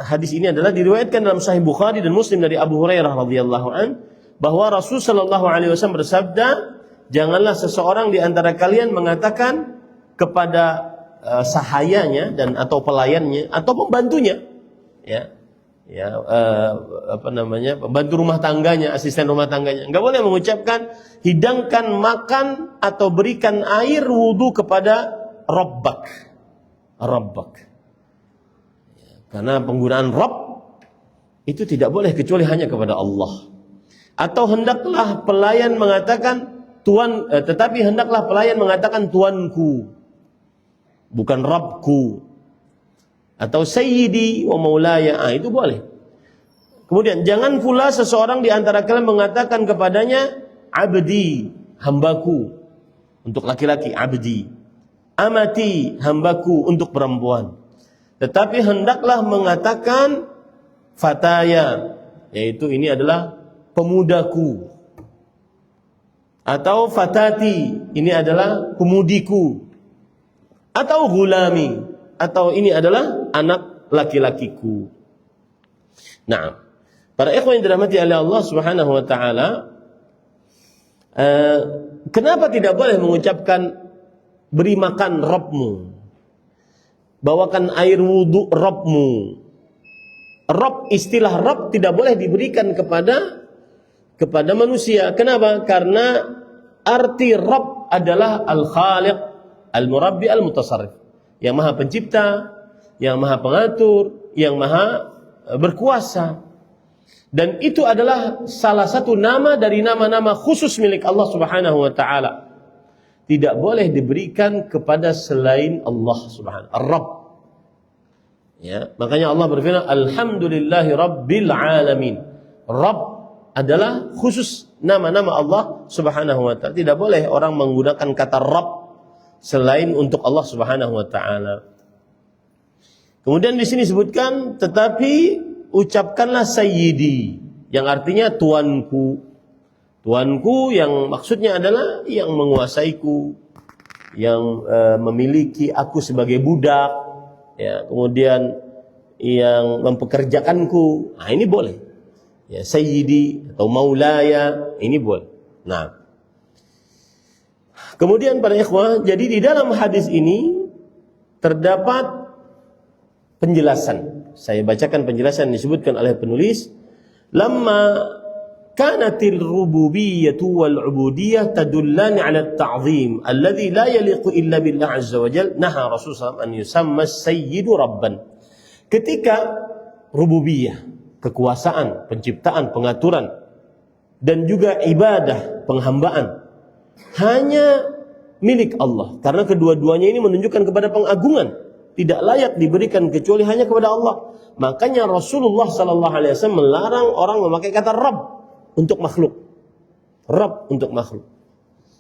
hadis ini adalah diriwayatkan dalam Sahih Bukhari dan Muslim dari Abu Hurairah radhiyallahu an bahwa Rasul sallallahu alaihi wasallam bersabda, janganlah seseorang di antara kalian mengatakan kepada sahayanya dan atau pelayannya atau pembantunya, pembantu rumah tangganya, asisten rumah tangganya, enggak boleh mengucapkan hidangkan makan atau berikan air wudu kepada Rabbak. Karena penggunaan Rabb itu tidak boleh kecuali hanya kepada Allah. Atau hendaklah pelayan mengatakan Tuhan, tetapi hendaklah pelayan mengatakan Tuanku, bukan Rabbku. Atau Sayyidi wa Maulaya, itu boleh. Kemudian jangan pula seseorang di antara kalian mengatakan kepadanya Abdi, hambaku, untuk laki-laki Abdi. Amati, hambaku, untuk perempuan. Tetapi hendaklah mengatakan fataya, yaitu ini adalah pemudaku. Atau fatati, ini adalah pemudiku. Atau gulami, atau ini adalah anak laki-lakiku. Nah, para ikhwan yang dirahmati oleh Allah Subhanahu wa taala, kenapa tidak boleh mengucapkan beri makan Rabbmu, bawakan air wudu Rabbmu? Rabb, istilah Rabb tidak boleh diberikan kepada manusia. Kenapa? Karena arti Rabb adalah Al-Khaliq, Al-Murabbi, Al-Mutasarrif, yang maha pencipta, yang maha pengatur, yang maha berkuasa. Dan itu adalah salah satu nama dari nama-nama khusus milik Allah Subhanahu wa taala. tidak boleh diberikan kepada selain Allah Subhanahu Ar-Rabb. Ya, makanya Allah berfirman, Alhamdulillahi Rabbil Alamin. Rabb adalah khusus nama-nama Allah Subhanahu wa taala. Tidak boleh orang menggunakan kata Rabb selain untuk Allah Subhanahu wa taala. Kemudian di sini disebutkan, tetapi ucapkanlah Sayyidi, yang artinya tuanku. Tuanku yang maksudnya adalah yang menguasaiku, yang memiliki aku sebagai budak, ya, kemudian yang mempekerjakanku. Nah, ini boleh. Ya, Sayyidi atau Maulaya, ini boleh. Nah, kemudian para ikhwah, jadi di dalam hadis ini terdapat penjelasan. Saya bacakan penjelasan disebutkan oleh penulis. Lamma kanatil rububiyyatu wal ubudiyyah tadullani 'ala at-ta'zim alladhi la yaliqu illa billah 'azza wa jalla, naha Rasulullah an yusamma as-sayyidu rabban. Ketika rububiyah, kekuasaan, penciptaan, pengaturan, dan juga ibadah, penghambaan hanya milik Allah, karena kedua-duanya ini menunjukkan kepada pengagungan, tidak layak diberikan kecuali hanya kepada Allah. Makanya Rasulullah sallallahu alaihi wasallam melarang orang memakai kata Rabb untuk makhluk. Rabb untuk makhluk.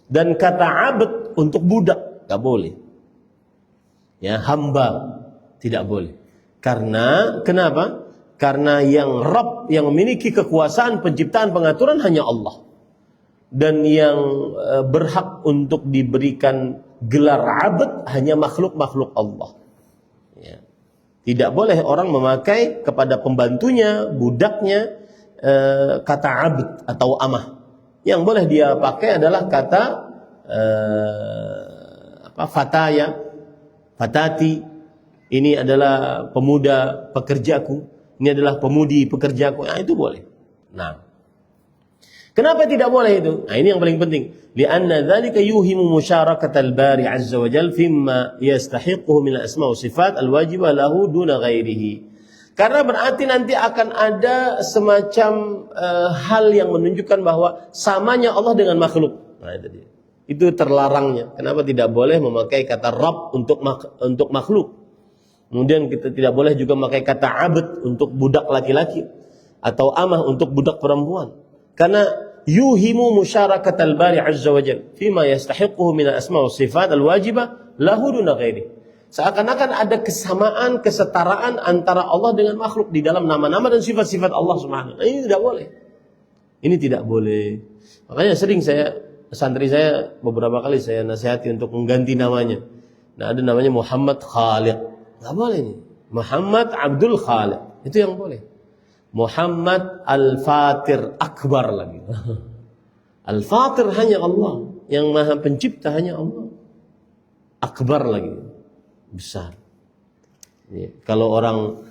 Dan kata abd untuk budak, enggak boleh. Ya, hamba tidak boleh. Karena kenapa? Karena yang Rabb, yang memiliki kekuasaan penciptaan pengaturan hanya Allah. Dan yang berhak untuk diberikan gelar abd hanya makhluk-makhluk Allah. Ya. Tidak boleh orang memakai kepada pembantunya, budaknya, kata abd atau amah. Yang boleh dia pakai adalah kata fataya, fatati. Ini adalah pemuda pekerjaku. Ini adalah pemudi pekerjaku. Nah, itu boleh. Nah, kenapa tidak boleh itu? Nah, ini yang paling penting. Lianna dzalika yuhimu musyarakata al-bari 'azza wa jalla fimma yastahiquhu min al-asma' wa sifat al-wajibah lahu duna ghairihi. Karena berarti nanti akan ada semacam hal yang menunjukkan bahwa samanya Allah dengan makhluk. Nah, itu dia. Itu terlarangnya. Kenapa tidak boleh memakai kata Rabb untuk makhluk? Kemudian kita tidak boleh juga memakai kata abd untuk budak laki-laki atau amah untuk budak perempuan. Karena yuhimu musyarakata al-bari 'azza wa jalla fima yastahiquhu min al-asma' wa sifat al-wajibah lahu duna ghairihi. Seakan-akan ada kesamaan, kesetaraan antara Allah dengan makhluk di dalam nama-nama dan sifat-sifat Allah Subhanahu wa taala. Ini tidak boleh. Ini tidak boleh. Makanya sering santri saya beberapa kali saya nasihati untuk mengganti namanya. Nah, ada namanya Muhammad Khaliq. Enggak boleh nih. Muhammad Abdul Khaliq. Itu yang boleh. Muhammad Al-Fatir Akbar lagi. Al-Fatir hanya Allah, yang Maha Pencipta hanya Allah. Akbar lagi. Besar. Ya, kalau orang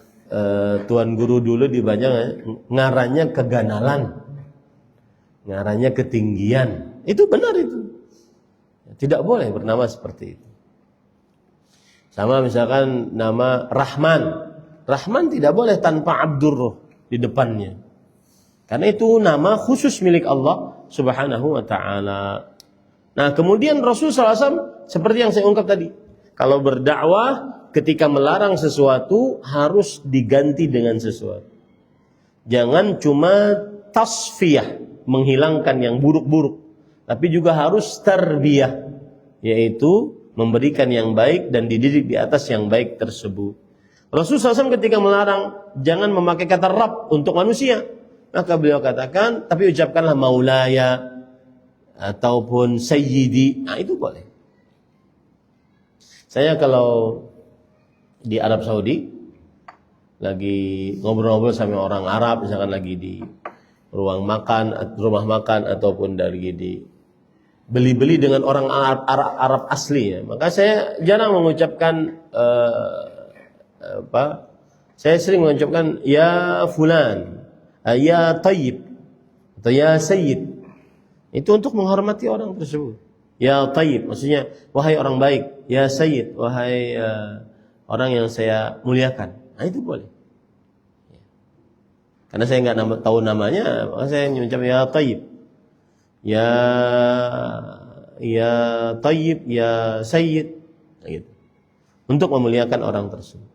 tuan guru dulu di Banjar ngarannya keganalan, ngarannya ketinggian, itu benar itu. Tidak boleh bernama seperti itu. Sama misalkan nama Rahman, Rahman tidak boleh tanpa Abdur di depannya, karena itu nama khusus milik Allah Subhanahu wa taala. Nah, kemudian Rasul SAW seperti yang saya ungkap tadi, kalau berdakwah ketika melarang sesuatu harus diganti dengan sesuatu. Jangan cuma tasfiyah, menghilangkan yang buruk-buruk, tapi juga harus tarbiyah, yaitu memberikan yang baik dan dididik di atas yang baik tersebut. Rasulullah SAW ketika melarang jangan memakai kata Rabb untuk manusia, maka beliau katakan, tapi ucapkanlah Maulaya ataupun Sayyidi. Nah, itu boleh. Saya kalau di Arab Saudi lagi ngobrol-ngobrol sama orang Arab, misalkan lagi di rumah makan ataupun dari di beli-beli dengan orang Arab asli, ya, maka saya jarang mengucapkan saya sering mengucapkan ya fulan, ya tayyib atau ya sayyid. Itu untuk menghormati orang tersebut. Ya tayyib maksudnya wahai orang baik, ya sayyid wahai orang yang saya muliakan. Nah, itu boleh. Karena saya enggak tahu namanya, maka saya mengucap ya tayyib. Ya ya Tayyib, ya Sayyid, gitu. Untuk memuliakan orang tersebut.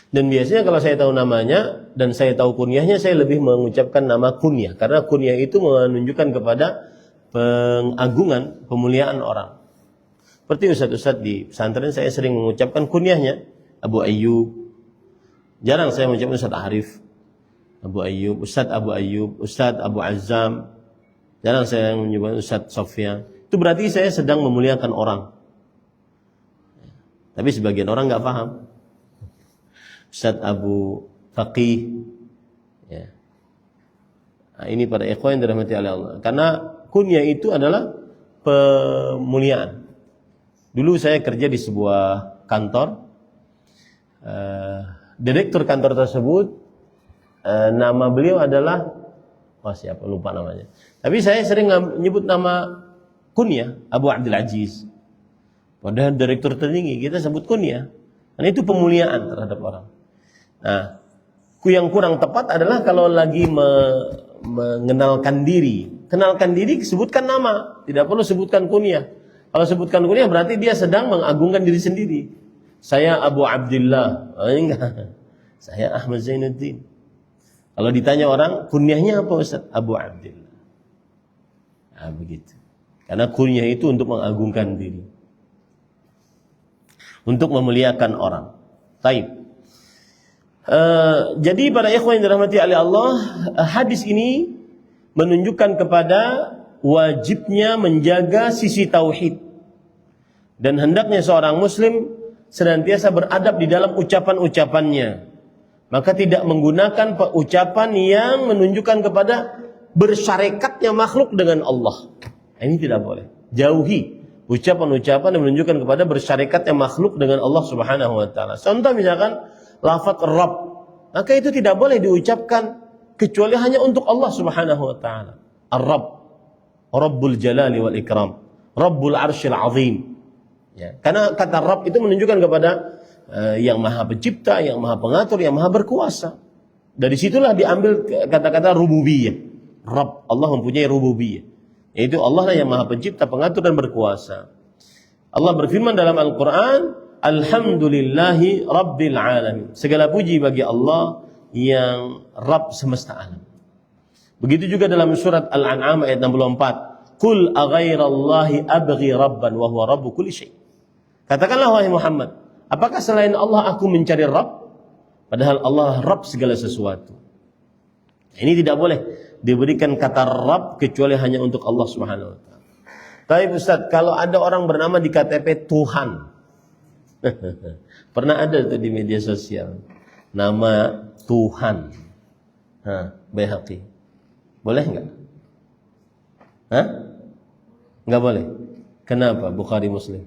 Dan biasanya kalau saya tahu namanya dan saya tahu kunyahnya, saya lebih mengucapkan nama kunyah, karena kunyah itu menunjukkan kepada pengagungan, pemuliaan orang. Seperti ustadz-ustadz di pesantren, saya sering mengucapkan kunyahnya Abu Ayyub. Jarang saya mengucapkan Ustadz Arif, Abu Ayyub, Ustadz Abu Ayyub, Ustadz Abu Azam. Jarang saya menyebut Ustadz Sofyan. Itu berarti saya sedang memuliakan orang. Tapi sebagian orang nggak paham. Ustadz Abu Faqih, ya. Nah, ini para ikhwan yang dirahmati oleh Allah. Karena kunyah itu adalah pemuliaan. Dulu saya kerja di sebuah kantor. Direktur kantor tersebut, nama beliau adalah, siapa lupa namanya. Tapi saya sering menyebut nama kunyah Abu Abdul Aziz. Padahal direktur tertinggi kita sebut kunyah. Dan itu pemuliaan terhadap orang. Nah, yang kurang tepat adalah kalau lagi mengenalkan diri. Kenalkan diri, sebutkan nama. Tidak perlu sebutkan kunyah. Kalau sebutkan kunyah berarti dia sedang mengagungkan diri sendiri. Saya Abu Abdullah. Enggak. Saya Ahmad Zainuddin. Kalau ditanya orang, kunyahnya apa Ustaz? Abu Abdullah. Nah, begitu. Karena kunyah itu untuk mengagungkan diri. Untuk memuliakan orang. Taib. Jadi para ikhwan yang dirahmati oleh Allah, hadis ini menunjukkan kepada wajibnya menjaga sisi tauhid. Dan hendaknya seorang muslim senantiasa beradab di dalam ucapan-ucapannya. Maka tidak menggunakan ucapan yang menunjukkan kepada bersyarikatnya makhluk dengan Allah. Ini tidak boleh. Jauhi ucapan-ucapan yang menunjukkan kepada bersyarikatnya makhluk dengan Allah Subhanahu wa taala. Contoh misalkan lafaz Rabb, maka itu tidak boleh diucapkan kecuali hanya untuk Allah Subhanahu wa taala. Ar-Rabb, Rabbul Jalali wal Ikram, Rabbul Arsyil Azim. Ya, karena kata Rabb itu menunjukkan kepada yang Maha Pencipta, yang Maha Pengatur, yang Maha Berkuasa. Dari situlah diambil kata-kata rububiyah. Rabb, Allah mempunyai rububiyah. Yaitu Allah lah yang Maha Pencipta, Pengatur dan Berkuasa. Allah berfirman dalam Al-Quran, Alhamdulillahi Rabbil Alamin. Segala puji bagi Allah yang Rabb semesta alam. Begitu juga dalam surat Al-An'am ayat 64. Qul aghairallahi abghi rabban wa huwa rabbu kulli syai'. Katakanlah wahai Muhammad, apakah selain Allah aku mencari Rabb? Padahal Allah Rabb segala sesuatu. Ini tidak boleh diberikan kata Rabb kecuali hanya untuk Allah Subhanahu wa taala. Tapi Ustaz, kalau ada orang bernama di KTP Tuhan. Pernah ada tuh di media sosial. Nama Tuhan. Baihaqi. Boleh enggak? Enggak boleh. Kenapa? Bukhari Muslim.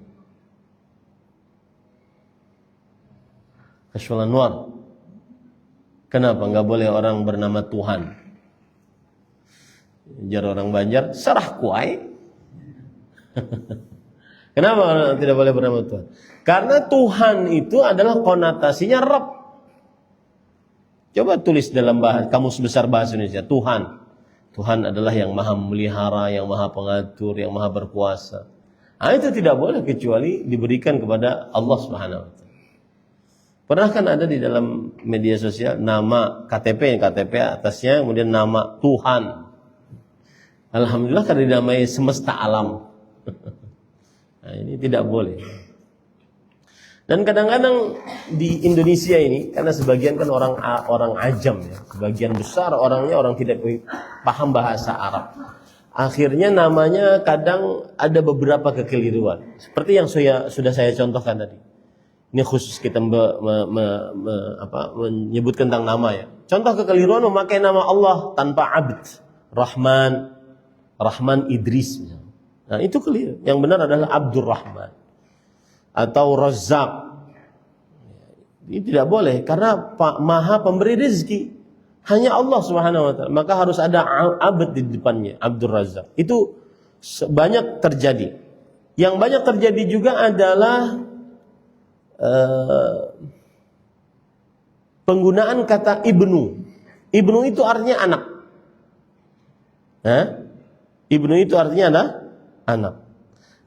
Kashful Anwar. Kenapa enggak boleh orang bernama Tuhan? Jar orang Banjar, sarah kuai. Kenapa tidak boleh bernama Tuhan? Karena Tuhan itu adalah konotasinya Rabb. Coba tulis dalam kamus besar bahasa Indonesia, Tuhan. Tuhan adalah yang maha memelihara, yang maha pengatur, yang maha berkuasa. Itu tidak boleh kecuali diberikan kepada Allah Subhanahu wa taala. Pernah kan ada di dalam media sosial nama KTP atasnya kemudian nama Tuhan. Alhamdulillah karena dinamai semesta alam. Nah, ini tidak boleh. Dan kadang-kadang di Indonesia ini, karena sebagian kan orang ajam ya, sebagian besar orangnya orang tidak paham bahasa Arab. Akhirnya namanya kadang ada beberapa kekeliruan. Seperti yang sudah saya contohkan tadi. Ini khusus kita menyebutkan tentang nama ya. Contoh kekeliruan memakai nama Allah tanpa abd, Rahman Idris. Nah itu keliru. Yang benar adalah Abdurrahman atau Razzaq. Ini tidak boleh karena Maha pemberi rezeki. Hanya Allah Subhanahu wa taala. Maka harus ada abd di depannya, Abdur Razzaq. Itu banyak terjadi. Yang banyak terjadi juga adalah penggunaan kata ibnu. Ibnu itu artinya anak. Ibnu itu artinya adalah anak.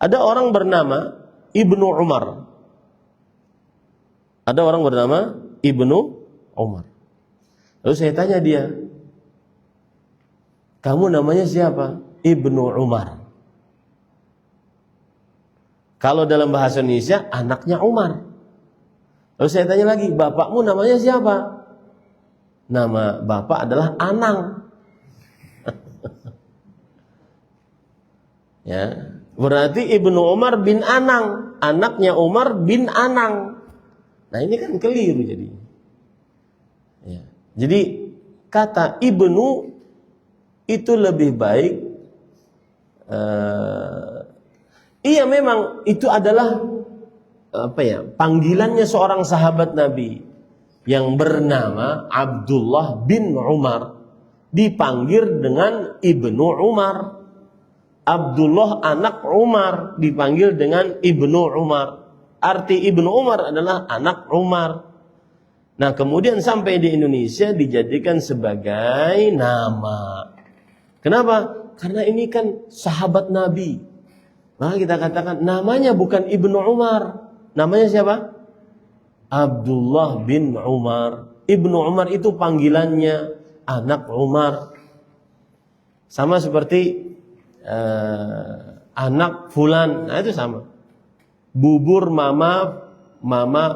Ada orang bernama Ibnu Umar. Ada orang bernama Ibnu Umar. Lalu saya tanya dia, kamu namanya siapa? Ibnu Umar. Kalau dalam bahasa Indonesia, anaknya Umar. Lalu saya tanya lagi, bapakmu namanya siapa? Nama bapak adalah Anang. Ya, berarti Ibnu Umar bin Anang, anaknya Umar bin Anang. Nah ini kan keliru jadi. Ya. Jadi kata Ibnu itu lebih baik. Iya memang itu adalah panggilannya seorang sahabat Nabi yang bernama Abdullah bin Umar dipanggil dengan Ibnu Umar. Abdullah anak Umar dipanggil dengan Ibnu Umar. Arti Ibnu Umar adalah anak Umar. Nah kemudian sampai di Indonesia dijadikan sebagai nama. Kenapa? Karena ini kan sahabat Nabi. Maka kita katakan namanya bukan Ibnu Umar. Namanya siapa? Abdullah bin Umar. Ibnu Umar itu panggilannya anak Umar. Sama seperti anak fulan. Nah itu sama. Bubur mama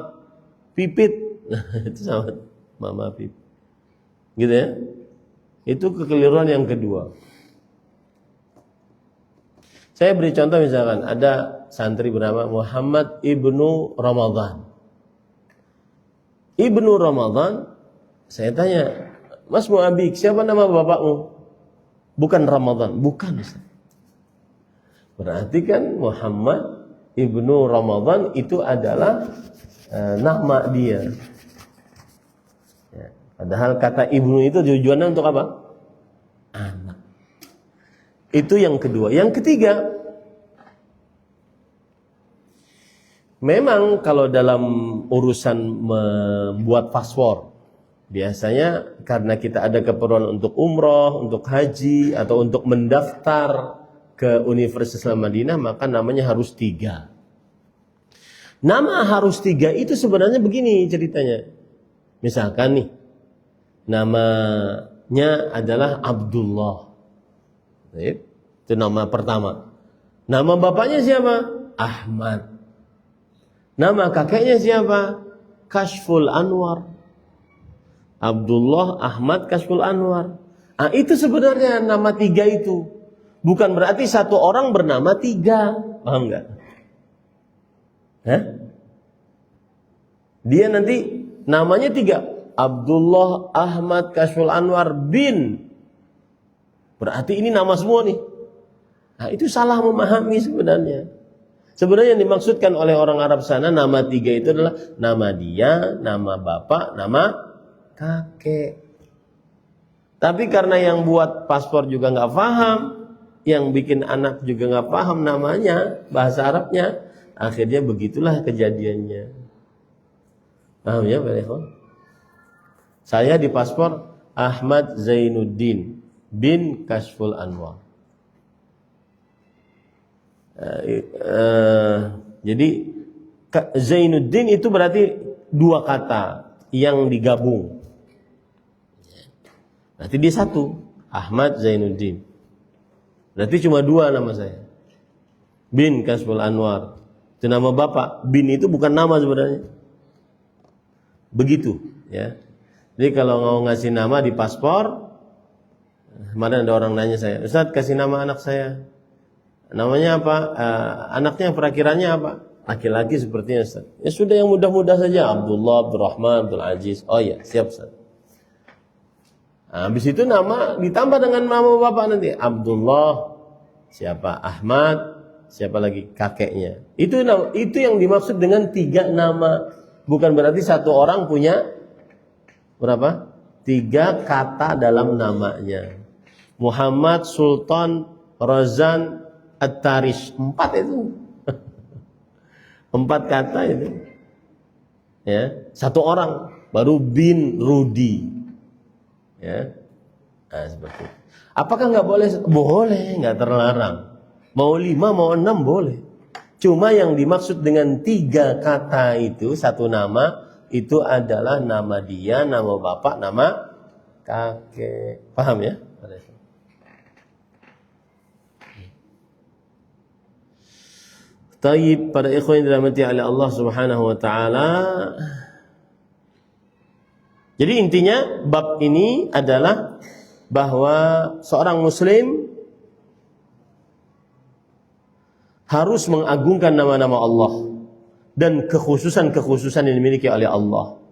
pipit. Itu sama, mama pipit. Gitu ya. Itu kekeliruan yang kedua. Saya beri contoh misalkan ada santri bernama Muhammad Ibnu Ramadan. Ibnu Ramadan, saya tanya, Mas Mu'abik, siapa nama bapakmu? Bukan Ramadan, bukan. Berarti kan Muhammad Ibnu Ramadan itu adalah nama dia. Ya, padahal kata ibnu itu tujuannya untuk apa? Anak. Itu yang kedua. Yang ketiga, memang kalau dalam urusan membuat paspor, biasanya karena kita ada keperluan untuk umroh, untuk haji, atau untuk mendaftar ke Universitas Islam Madinah, maka namanya harus 3. Nama harus 3 itu sebenarnya begini ceritanya. Misalkan nih, namanya adalah Abdullah. Itu nama pertama. Nama bapaknya siapa? Ahmad. Nama kakeknya siapa? Kashful Anwar. Abdullah, Ahmad, Kashful Anwar. Nah, itu sebenarnya nama 3 itu. Bukan berarti satu orang bernama 3. Paham nggak? Hah? Dia nanti namanya 3. Abdullah, Ahmad, Kashful Anwar bin. Berarti ini nama semua nih. Nah, itu salah memahami sebenarnya. Sebenarnya yang dimaksudkan oleh orang Arab sana nama 3 itu adalah nama dia, nama bapak, nama kakek. Tapi karena yang buat paspor juga nggak paham, yang bikin anak juga nggak paham namanya, bahasa Arabnya, akhirnya begitulah kejadiannya. Paham ya Pak Ikhwan? Saya di paspor Ahmad Zainuddin bin Kashful Anwar. Jadi Zainuddin itu berarti 2 kata yang digabung. Berarti dia 1, Ahmad Zainuddin. Berarti cuma 2 nama saya. Bin Kashful Anwar. Itu nama bapak. Bin itu bukan nama sebenarnya. Begitu, ya. Jadi kalau mau ngasih nama di paspor, kemarin ada orang nanya saya, Ustaz kasih nama anak saya. Namanya apa? Anaknya perakhirannya apa? Laki-laki sepertinya Ustaz. Ya sudah yang mudah-mudah saja. Abdullah, Abdurrahman, Abdul Aziz. Oh ya, siap Ustaz. Nah, habis itu nama ditambah dengan nama bapak nanti. Abdullah, siapa? Ahmad, siapa lagi? Kakeknya. Itu yang dimaksud dengan 3 nama. Bukan berarti satu orang punya berapa? 3 kata dalam namanya. Muhammad, Sultan, Razan, At-Tarish. 4 itu. 4 kata itu. Ya, 1 orang baru bin Rudi. Ya. Nah, seperti itu. Apakah nggak boleh? Boleh, nggak terlarang. Mau 5, mau 6 boleh. Cuma yang dimaksud dengan 3 kata itu, satu nama, itu adalah nama dia, nama bapak, nama kakek. Paham ya? Taib, pada ikhwan yang dirahmati oleh Allah Subhanahu wa taala. Jadi intinya bab ini adalah bahwa seorang muslim harus mengagungkan nama-nama Allah dan kekhususan-kekhususan yang dimiliki oleh Allah,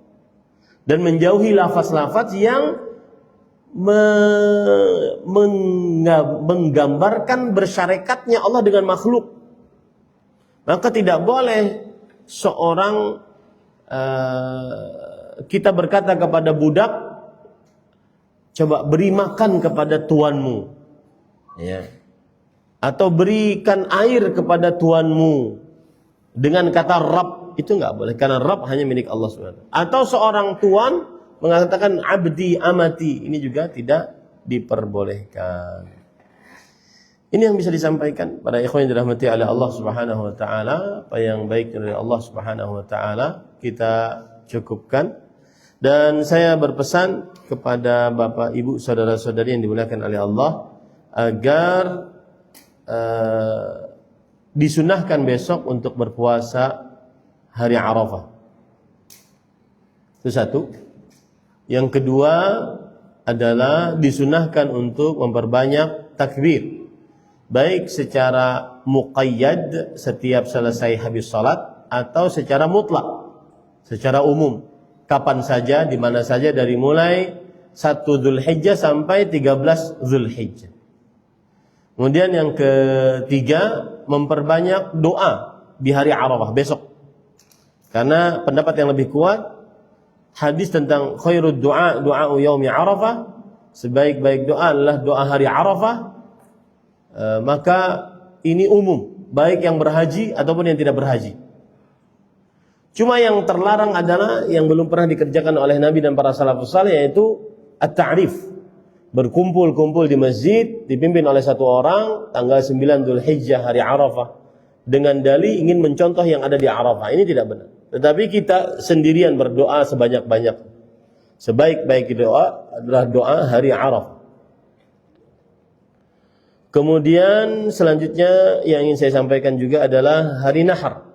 dan menjauhi lafaz-lafaz yang menggambarkan bersyarikatnya Allah dengan makhluk. Maka tidak boleh seorang kita berkata kepada budak, coba beri makan kepada tuanmu, ya, atau berikan air kepada tuanmu dengan kata Rabb, itu nggak boleh, karena Rabb hanya milik Allah SWT. Atau seorang tuan mengatakan abdi, amati, ini juga tidak diperbolehkan. Ini yang bisa disampaikan pada ikhwan yang dirahmati oleh Allah Subhanahu wa taala. Apa yang baik dari Allah Subhanahu wa taala kita cukupkan. Dan saya berpesan kepada Bapak, Ibu, saudara-saudari yang dimuliakan oleh Allah agar disunahkan besok untuk berpuasa hari Arafah. Itu satu. Yang kedua adalah disunahkan untuk memperbanyak takbir, baik secara muqayyad setiap selesai habis salat, atau secara mutlak, secara umum, kapan saja, di mana saja, dari mulai 1 Dzulhijjah sampai 13 Dzulhijjah. Kemudian yang ketiga, memperbanyak doa di hari Arafah besok. Karena pendapat yang lebih kuat, hadis tentang khairud du'a, du'a yaumi Arafah, sebaik-baik doa adalah doa hari Arafah. Maka ini umum, baik yang berhaji ataupun yang tidak berhaji. Cuma yang terlarang adalah yang belum pernah dikerjakan oleh Nabi dan para salafus saleh, yaitu at-ta'rif. Berkumpul-kumpul di masjid dipimpin oleh satu orang tanggal 9 Dzulhijjah hari Arafah dengan dalih ingin mencontoh yang ada di Arafah. Ini tidak benar. Tetapi kita sendirian berdoa sebanyak-banyak. Sebaik-baik doa adalah doa hari Arafah. Kemudian selanjutnya yang ingin saya sampaikan juga adalah hari Nahar.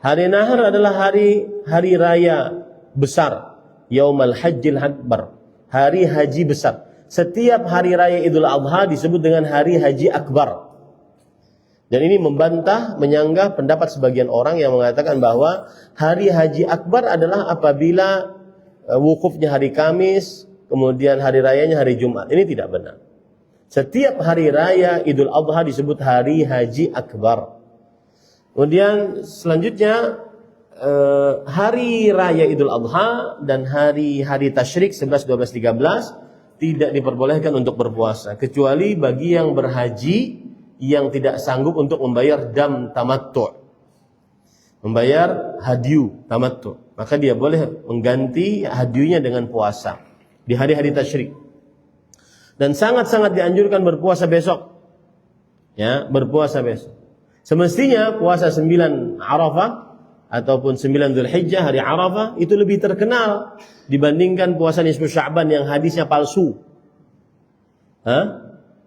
Hari Nahar adalah hari raya besar, Yaumul Hajjil Akbar, hari haji besar. Setiap hari raya Idul Adha disebut dengan hari haji akbar. Dan ini membantah, menyanggah pendapat sebagian orang yang mengatakan bahwa hari haji akbar adalah apabila wukufnya hari Kamis, kemudian hari rayanya hari Jumat. Ini tidak benar. Setiap hari raya Idul Adha disebut hari haji akbar. Kemudian selanjutnya hari raya Idul Adha dan hari tasyrik 11, 12, 13 tidak diperbolehkan untuk berpuasa, kecuali bagi yang berhaji yang tidak sanggup untuk membayar dam tamattu', membayar hadyu tamattu', maka dia boleh mengganti hadyunya dengan puasa di hari-hari tasyrik. Dan sangat-sangat dianjurkan berpuasa besok, ya, berpuasa besok. Semestinya puasa 9 Arafah ataupun 9 Dzulhijjah hari Arafah itu lebih terkenal dibandingkan puasa nisfu Sya'ban yang hadisnya palsu.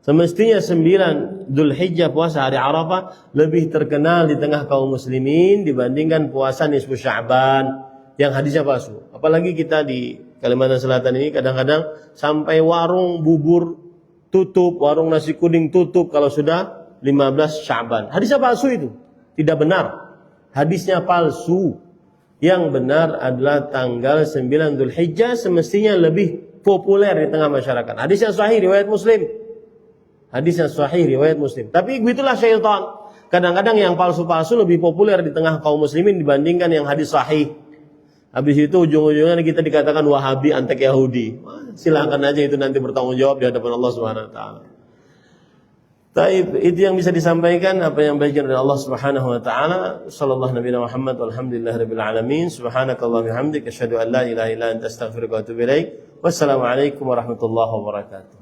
Semestinya 9 Dzulhijjah puasa hari Arafah lebih terkenal di tengah kaum muslimin dibandingkan puasa nisfu Sya'ban yang hadisnya palsu. Apalagi kita di Kalimantan Selatan ini kadang-kadang sampai warung bubur tutup, warung nasi kuning tutup kalau sudah 15 Sya'ban. Hadisnya palsu itu, tidak benar. Hadisnya palsu. Yang benar adalah tanggal 9 Dzulhijjah semestinya lebih populer di tengah masyarakat. Hadisnya sahih riwayat Muslim. Hadisnya sahih riwayat Muslim. Tapi begitulah syaitan. Kadang-kadang yang palsu-palsu lebih populer di tengah kaum muslimin dibandingkan yang hadis sahih. Habis itu ujung-ujungnya kita dikatakan Wahabi, antek Yahudi. Silakan aja itu nanti bertanggung jawab di hadapan Allah Subhanahu wa taala. Taib, itu yang bisa disampaikan, apa yang baik dari Allah Subhanahu wa taala. Sallallahu nabiyana Muhammad walhamdulillahirabbil alamin. Subhanakallahumma wa bihamdika asyhadu an la ilaha illa anta astaghfiruka wa atubu ilaik. Wassalamu alaikum warahmatullahi wabarakatuh.